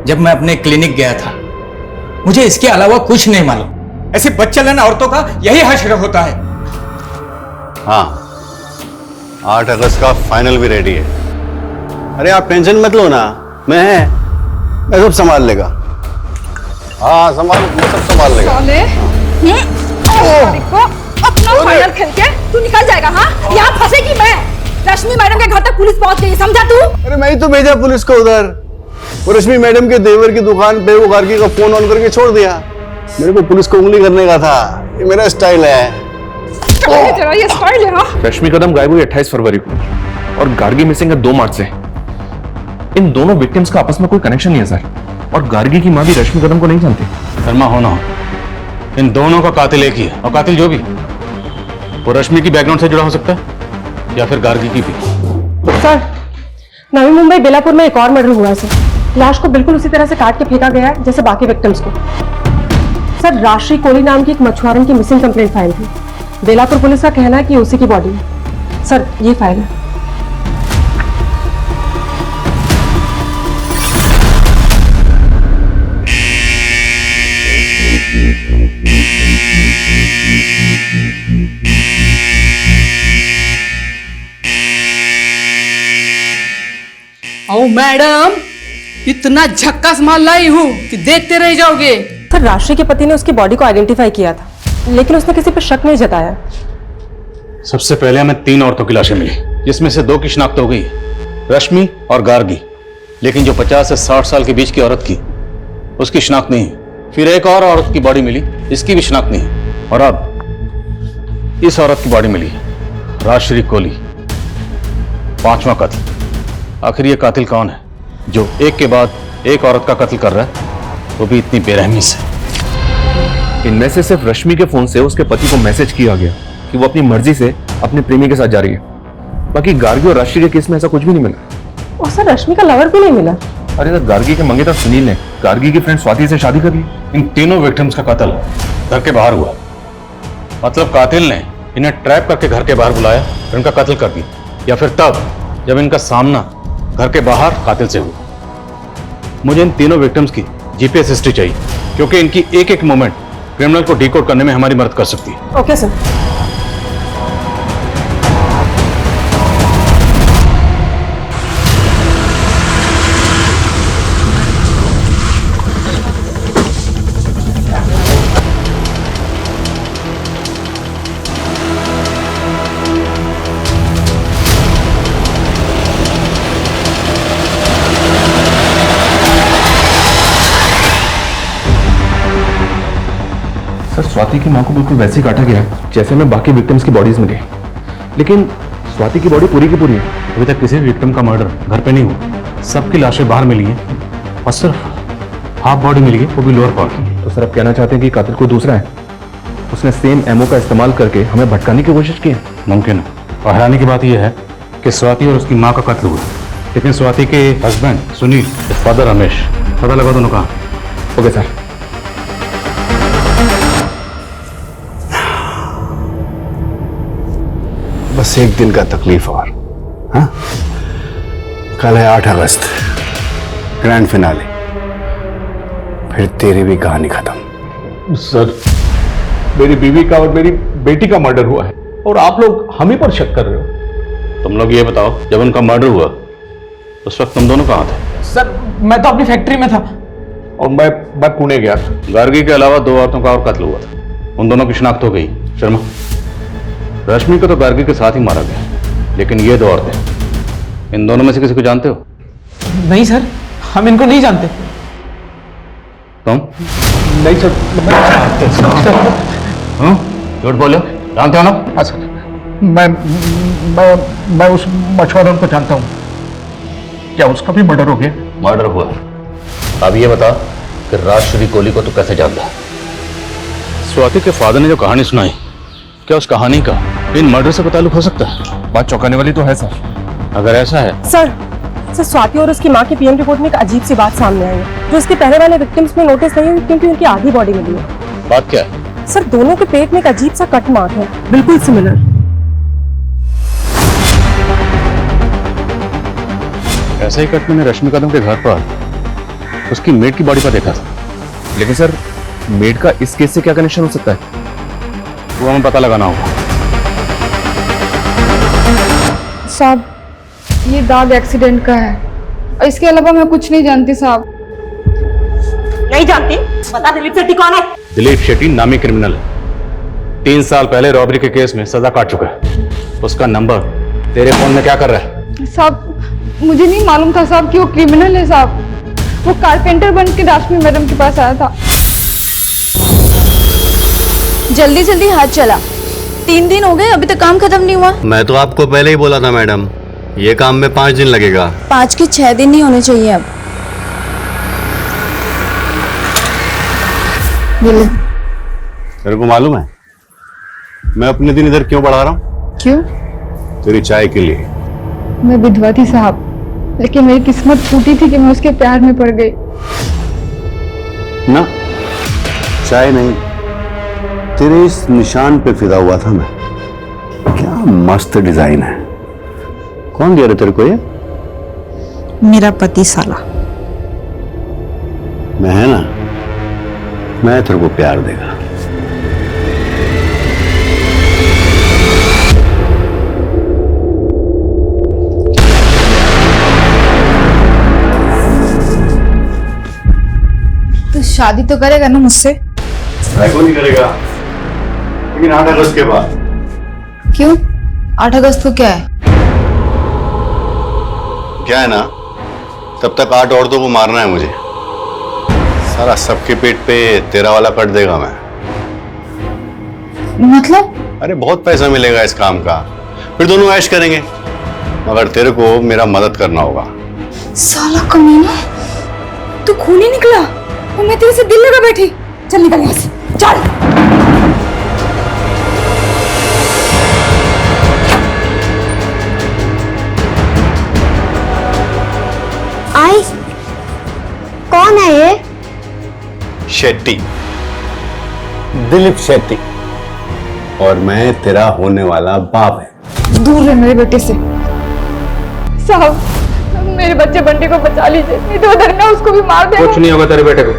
[SPEAKER 17] जब मैं अपने क्लिनिक गया था। मुझे इसके अलावा कुछ नहीं मालूम। ऐसे बच्चलन औरतों का यही हश्र होता है।
[SPEAKER 14] हाँ, 8 अगस्त का फाइनल भी रेडी है। अरे आप टेंशन मत लो ना, मैं सब संभाल लेगा। हाँ मैं सब संभाल लेगा।
[SPEAKER 9] अपना फाइनल खेल के तू निकल जाएगा। हाँ, यहाँ फंसेगी मैं। रश्मि मैडम के घर तक पुलिस पहुंच गई, समझा तू?
[SPEAKER 14] अरे मैं ही तो भेजा पुलिस को उधर। वो रश्मि मैडम के देवर की दुकान पे वो गार्गी का फोन ऑन करके छोड़ दिया। मेरे को पुलिस को उंगली करने का था, ये मेरा स्टाइल है।
[SPEAKER 9] तेरा ये स्टाइल है? हाँ,
[SPEAKER 10] रश्मि कदम गायब हुई 28 फरवरी को और गार्गी मिसिंग है 2 मार्च से। इन दोनों विक्टिम्स का आपस में कोई कनेक्शन नहीं है सर, और गार्गी की मां भी रश्मि कदम को नहीं जानती।
[SPEAKER 15] शर्मा हो ना हो, इन दोनों का कातिल एक ही है, और कातिल जो भी वो रश्मि की बैकग्राउंड से जुड़ा हो सकता है या फिर गार्गी की भी।
[SPEAKER 6] सर, नवी मुंबई बेलापुर में एक और मर्डर हुआ है सर। लाश को बिल्कुल उसी तरह से काट के फेंका गया है जैसे बाकी विक्टिम्स को। सर, राशि कोहली नाम की एक मछुआरन की मिसिंग कंप्लेंट फाइल थी। बेलापुर पुलिस का कहना है कि उसी की बॉडी है। सर, ये फाइल है।
[SPEAKER 18] ओ मैडम, इतना झक्कास माल लाई हूँ कि देखते रह जाओगे।
[SPEAKER 6] सर, राशि के पति ने उसकी बॉडी को आइडेंटिफाई किया था, लेकिन उसने किसी पर शक नहीं जताया।
[SPEAKER 15] सबसे पहले हमें 3 औरतों की लाशें मिली, जिसमें से 2 की शिनाख्त हो गई, रश्मि और गार्गी। लेकिन जो 50 से 60 साल के बीच की औरत की, उसकी शिनाख्त नहीं है। फिर एक और औरत की बॉडी मिली, इसकी भी शिनाख्त नहीं है। और अब इस औरत की बॉडी मिली, राजश्री कोहली। 5वां कत्ल। आखिर ये कातिल कौन है जो एक के बाद एक औरत का कत्ल कर रहा है, वो भी इतनी बेरहमी से?
[SPEAKER 10] इनमें से सिर्फ रश्मि के फोन से उसके पति को मैसेज किया गया कि वो अपनी मर्जी से अपने प्रेमी के साथ जा रही है। बाकी गार्गी और राशि के केस में ऐसा कुछ भी नहीं मिला।
[SPEAKER 6] और सर, रश्मि का लवर भी नहीं मिला।
[SPEAKER 10] अरे सर, गार्गी के मंगेतर सुनील ने गार्गी की फ्रेंड स्वाति से शादी कर ली।
[SPEAKER 15] इन तीनों विक्टिम्स का कत्ल घर के बाहर हुआ। मतलब कातिल ने इन्हें ट्रैप करके घर के बाहर बुलाया और इनका कत्ल कर दिया, या फिर तब जब इनका सामना घर के बाहर कातिल से हुआ। मुझे इन तीनों विक्टिम्स की जीपीएस हिस्ट्री चाहिए, क्योंकि इनकी एक एक मोमेंट क्रिमिनल को डिकोड करने में हमारी मदद कर सकती है।
[SPEAKER 6] Okay sir.
[SPEAKER 10] सर, स्वाति की मां को बिल्कुल वैसे ही काटा गया जैसे में बाकी विक्टिम्स की बॉडीज मिली, लेकिन स्वाति की बॉडी पूरी की पूरी है।
[SPEAKER 15] अभी तक किसी भी विक्टिम का मर्डर घर पे नहीं हुआ। सबकी लाशें बाहर मिली हैं और सिर्फ हाफ बॉडी मिली है, वो भी लोअर पार्ट की।
[SPEAKER 10] तो सर, आप कहना चाहते हैं कि कातिल कोई दूसरा है? उसने सेम एमओ का इस्तेमाल करके हमें भटकाने की कोशिश की है?
[SPEAKER 15] मुमकिन है। और हैरानी की बात यह है कि स्वाति और उसकी माँ का कत्ल हुआ, लेकिन स्वाति के हस्बैंड सुनील, फादर रमेश, पता लगा दोनों कहाँ।
[SPEAKER 10] Okay sir.
[SPEAKER 14] बस एक दिन का तकलीफ और हाँ, कल है 8 अगस्त, ग्रैंड फिनाले, फिर तेरी भी कहानी खत्म।
[SPEAKER 15] सर, मेरी बीवी का और मेरी बेटी का मर्डर हुआ है और आप लोग हम ही पर शक कर रहे हो। तुम लोग ये बताओ, जब उनका मर्डर हुआ उस वक्त तुम दोनों कहाँ थे?
[SPEAKER 18] सर मैं तो अपनी फैक्ट्री में था।
[SPEAKER 15] और मैं पुणे गया था। गार्गी के अलावा 2 औरतों का और कत्ल हुआ था, उन दोनों की शिनाख्त हो गई। शर्मा, रश्मि को तो गार्गी के साथ ही मारा गया, लेकिन ये 2 औरतें, इन दोनों में से किसी को जानते हो?
[SPEAKER 18] नहीं सर, हम इनको नहीं जानते।
[SPEAKER 15] तुम?
[SPEAKER 2] नहीं सर,
[SPEAKER 15] झूठ बोलो, जानते हो ना?
[SPEAKER 2] हाँ सर, मैं उस मछुआरों को जानता हूँ। क्या उसका भी मर्डर हो गया?
[SPEAKER 15] मर्डर हुआ। अब ये बता कि राजश्री कोहली को तू कैसे जानता है? स्वाति के फादर ने जो कहानी सुनाई, क्या उस कहानी का इन मर्डर से ताल्लुक हो सकता है?
[SPEAKER 10] बात चौंकाने वाली तो है सर।
[SPEAKER 15] अगर ऐसा है
[SPEAKER 9] सर स्वाति और उसकी माँ की पीएम रिपोर्ट में एक अजीब सी बात सामने आई है, जो उसके पहले वाले विक्टिम्स में नोटिस नहीं हुई, क्योंकि उनकी आधी बॉडी मिली है।
[SPEAKER 15] बात क्या है?
[SPEAKER 9] सर दोनों के पेट में एक अजीब सा कट मार्क है, बिल्कुल सिमिलर।
[SPEAKER 15] ऐसा ही कट मैंने रश्मि कदम के घर पर उसकी मेड की बॉडी पर देखा था।
[SPEAKER 10] लेकिन सर, मेड का इस केस से क्या कनेक्शन हो सकता है?
[SPEAKER 15] वो हमें पता लगाना होगा।
[SPEAKER 4] साहब, ये दाग एक्सीडेंट का है और इसके अलावा मैं कुछ नहीं जानती साहब।
[SPEAKER 9] नहीं जानती? बता दिलीप शेट्टी कौन है?
[SPEAKER 15] दिलीप शेट्टी नामी क्रिमिनल है, 3 साल पहले रॉबरी के केस में सजा काट चुका है। उसका नंबर तेरे फोन में क्या कर रहा है?
[SPEAKER 4] साहब मुझे नहीं मालूम था साहब कि वो क्रिमिनल है साहब। वो कारपेंटर बन के रश्मि मैडम के पास आया था। जल्दी जल्दी हाथ चला, 3 दिन हो गए अभी तक काम खत्म नहीं हुआ।
[SPEAKER 14] मैं तो आपको पहले ही बोला था मैडम, ये काम में 5 दिन लगेगा।
[SPEAKER 4] 5 के 6 दिन नहीं होने चाहिए अब।
[SPEAKER 14] तेरे को मालूम है मैं अपने दिन इधर क्यों बढ़ा रहा हूँ?
[SPEAKER 4] क्यों?
[SPEAKER 14] तेरी चाय के लिए।
[SPEAKER 4] मैं विधवा थी साहब, लेकिन मेरी किस्मत फूटी थी कि मैं उसके प्यार में पड़ गई।
[SPEAKER 14] ना, चाय नहीं, तेरे इस निशान पे फिदा हुआ था मैं। क्या मस्त डिजाइन है। कौन दिया रे तेरे को ये?
[SPEAKER 8] मेरा पति साला।
[SPEAKER 14] मैं है ना, मैं तेरे को प्यार देगा।
[SPEAKER 4] तू शादी तो करेगा ना मुझसे?
[SPEAKER 14] कौन नहीं करेगा, लेकिन 8 अगस्त के बाद।
[SPEAKER 4] क्यों? 8 अगस्त को क्या है?
[SPEAKER 14] क्या है ना, तब तक 8 औरतों को मारना है मुझे। सारा सबके पेट पे तेरा वाला कट देगा मैं।
[SPEAKER 4] मतलब?
[SPEAKER 14] अरे बहुत पैसा मिलेगा इस काम का, फिर दोनों ऐश करेंगे, मगर तेरे को मेरा मदद करना होगा।
[SPEAKER 4] साला कमीना, तू खूनी निकला और मैं तेरे से दिल लगा बैठी। चल निकल यहाँ से, चल।
[SPEAKER 3] आई, कौन है ये?
[SPEAKER 14] शेट्टी, दिलीप शेट्टी, और मैं तेरा होने वाला बाप है।
[SPEAKER 4] दूर रहे मेरे बेटे से। साहब मेरे बच्चे बंटी को बचा लीजिए, नहीं तो उधर ना उसको भी मार देगा।
[SPEAKER 15] कुछ नहीं होगा तेरे बेटे को,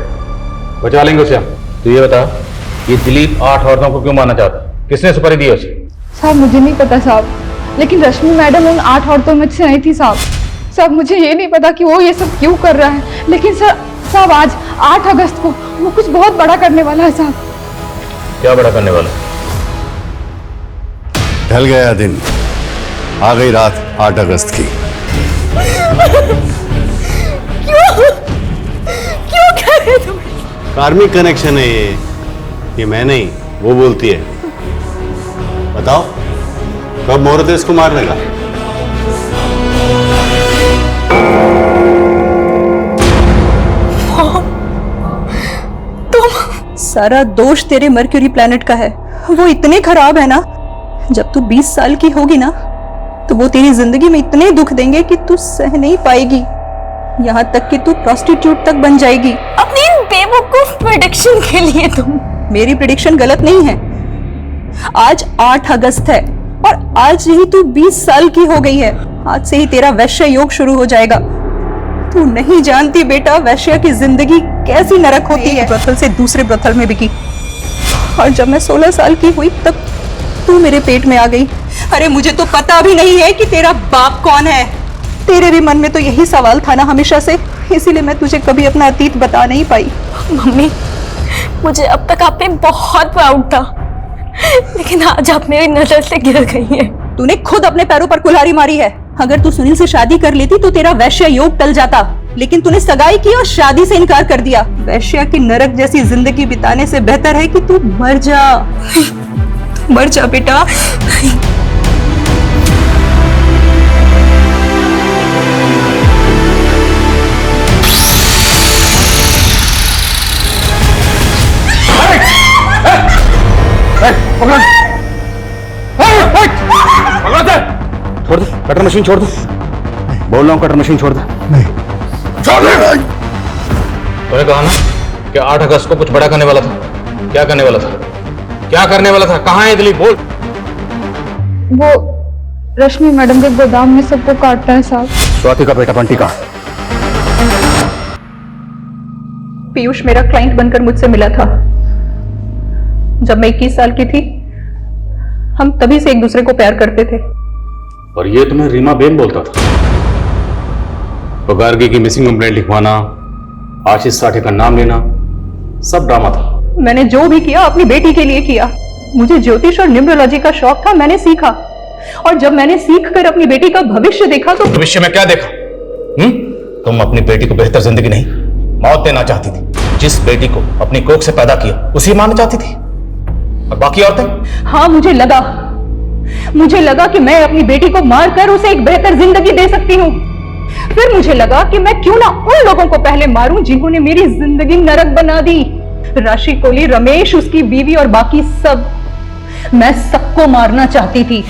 [SPEAKER 15] बचा लेंगे उसे हम। तू ये बता, ये दिलीप 8 औरतों को क्यों मारना चाहता? किसने सुपारी दी उसे?
[SPEAKER 4] साहब मुझे नहीं पता साहब, लेकिन रश्मि मैडम उन 8 औरतों में से नहीं थी साहब। साहब मुझे ये नहीं पता कि वो ये सब क्यों कर रहा है, लेकिन साहब आज 8 अगस्त को वो कुछ बहुत बड़ा करने वाला है साहब।
[SPEAKER 15] क्या बड़ा करने वाला?
[SPEAKER 14] ढल गया दिन, आ गई रात 8 अगस्त की।
[SPEAKER 9] क्यों कह रहे तुम?
[SPEAKER 14] कार्मिक कनेक्शन है ये मैं नहीं, वो बोलती है। बताओ कब मुहूर्त है इसको मारने का?
[SPEAKER 19] सारा दोष तेरे मर्क्यूरी प्लैनेट का है। वो इतने खराब है ना, जब तू 20 साल की होगी ना तो वो तेरी जिंदगी में इतने दुख देंगे कि तू सह नहीं पाएगी, यहाँ तक कि तू प्रोस्टिट्यूट तक बन जाएगी।
[SPEAKER 9] अपनी बेवकूफ प्रेडिक्शन के लिए तुम।
[SPEAKER 19] मेरी प्रेडिक्शन गलत नहीं है। आज 8 अगस्त है और आज ही तू 20 साल की हो गई है। आज से ही तेरा वैश्य योग शुरू हो जाएगा। तू नहीं जानती बेटा, वैश्य की जिंदगी कैसी नरक होती है। ब्रथल से दूसरे ब्रथल में बिकी, और जब मैं 16 साल की हुई तब तू मेरे पेट में आ गई। अरे मुझे तो पता भी नहीं है कि तेरा बाप कौन है। तेरे भी मन में तो यही सवाल था ना हमेशा से, इसीलिए मैं तुझे कभी अपना अतीत बता नहीं पाई।
[SPEAKER 9] मम्मी, मुझे अब तक आप पे बहुत प्राउड था, लेकिन आज आप मेरी नजर से गिर गई हैं।
[SPEAKER 19] तूने खुद अपने पैरों पर कुल्हाड़ी मारी है। अगर तू सुनील से शादी कर लेती तो तेरा वैश्य योग टल जाता, लेकिन तूने सगाई की और शादी से इनकार कर दिया। वैश्य की नरक जैसी जिंदगी बिताने से बेहतर है कि तू मर जा। मर जा बेटा।
[SPEAKER 10] छोड़ दे कटर मशीन, छोड़ दे। बोल रहा हूँ कटर मशीन छोड़ दे। नहीं छोड़ दे।
[SPEAKER 15] तूने कहा ना कि 8 अगस्त को कुछ बड़ा करने वाला था। क्या करने वाला था? क्या करने वाला था? कहाँ है दिलीप? बोल।
[SPEAKER 4] वो रश्मि मैडम के गोदाम में सबको काटता है साहब।
[SPEAKER 10] स्वाति का बेटा बंटी का।
[SPEAKER 19] पीयूष मेरा क्लाइंट बनकर मुझसे मिला था जब मैं 21 साल की थी। हम तभी से एक दूसरे को प्यार करते थे।
[SPEAKER 15] और ये तुम्हें रीमा बेन बोलता था? तो गार्गी की मिसिंग कंप्लेंट लिखवाना, आशीष साठे का नाम लेना, सब ड्रामा था।
[SPEAKER 19] मैंने जो भी किया अपनी बेटी के लिए किया। मुझे ज्योतिष और न्यूमरोलॉजी का शौक था, मैंने सीखा। और जब मैंने सीख कर अपनी बेटी का भविष्य देखा तो
[SPEAKER 15] भविष्य में क्या देखा? तुम अपनी बेटी को बेहतर जिंदगी नहीं, मौत देना चाहती थी। जिस बेटी को अपनी कोख से पैदा किया उसी मानना चाहती थी। और बाकी औरतें?
[SPEAKER 19] हाँ, मुझे लगा कि मैं अपनी बेटी को मारकर उसे एक बेहतर जिंदगी दे सकती हूँ। फिर मुझे लगा कि मैं क्यों ना उन लोगों को पहले मारूं जिन्होंने मेरी जिंदगी नरक बना दी। राशि कोली, रमेश, उसकी बीवी और बाकी सब। मैं सबको मारना चाहती थी।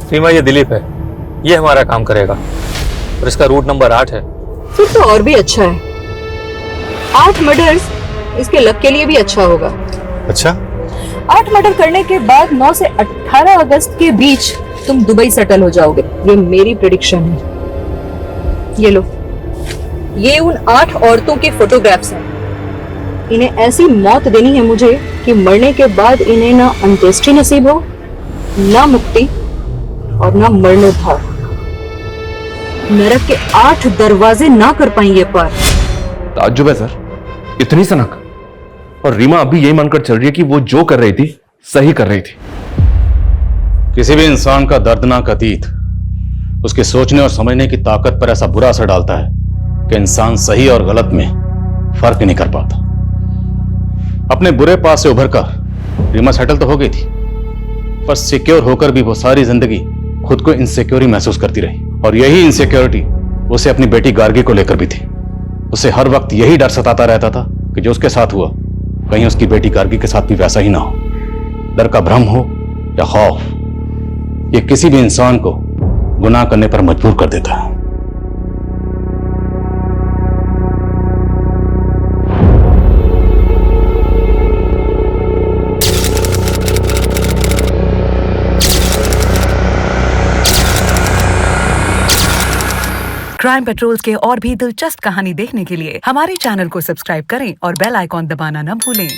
[SPEAKER 12] सीमा, ये दिलीप है, ये हमारा काम करेगा और इसका रूट नंबर 8 है।
[SPEAKER 19] फिर तो और भी अच्छा है। 8 मर्डर्स इसके लक के लिए भी अच्छा होगा।
[SPEAKER 11] अच्छा,
[SPEAKER 19] 8 मर्डर करने के बाद 9 से 18 अगस्त के बीच तुम दुबई सेटल हो जाओगे। ये मेरी प्रेडिक्शन है। ये लो, ये उन 8 औरतों के फोटोग्राफ्स हैं। इन्हें ऐसी मौत देनी है मुझे कि मरने के बाद इन्हें ना अंत्येष्टि नसीब हो, ना मुक्ति और ना मरणोद्धार। नरक के 8 दरवाजे ना कर पाएंगे पार।
[SPEAKER 10] ताज्जुब है सर, इतनी सनक। और रीमा अभी यही मानकर चल रही है कि वो जो कर रही थी सही कर रही थी।
[SPEAKER 15] किसी भी इंसान का दर्दनाक अतीत उसके सोचने और समझने की ताकत पर ऐसा बुरा असर डालता है कि इंसान सही और गलत में फर्क नहीं कर पाता। अपने बुरे पास से उभरकर रीमा सेटल तो हो गई थी, पर सिक्योर होकर भी वो सारी जिंदगी खुद को इनसिक्योर महसूस करती रही। और यही इनसिक्योरिटी उसे अपनी बेटी गार्गी को लेकर भी थी। उसे हर वक्त यही डर सताता रहता था कि जो उसके साथ हुआ कहीं उसकी बेटी गार्गी के साथ भी वैसा ही ना हो। डर का भ्रम हो या खौफ, ये किसी भी इंसान को गुनाह करने पर मजबूर कर देता है।
[SPEAKER 20] क्राइम पेट्रोल्स के और भी दिलचस्प कहानी देखने के लिए हमारे चैनल को सब्सक्राइब करें और बेल आइकॉन दबाना न भूलें।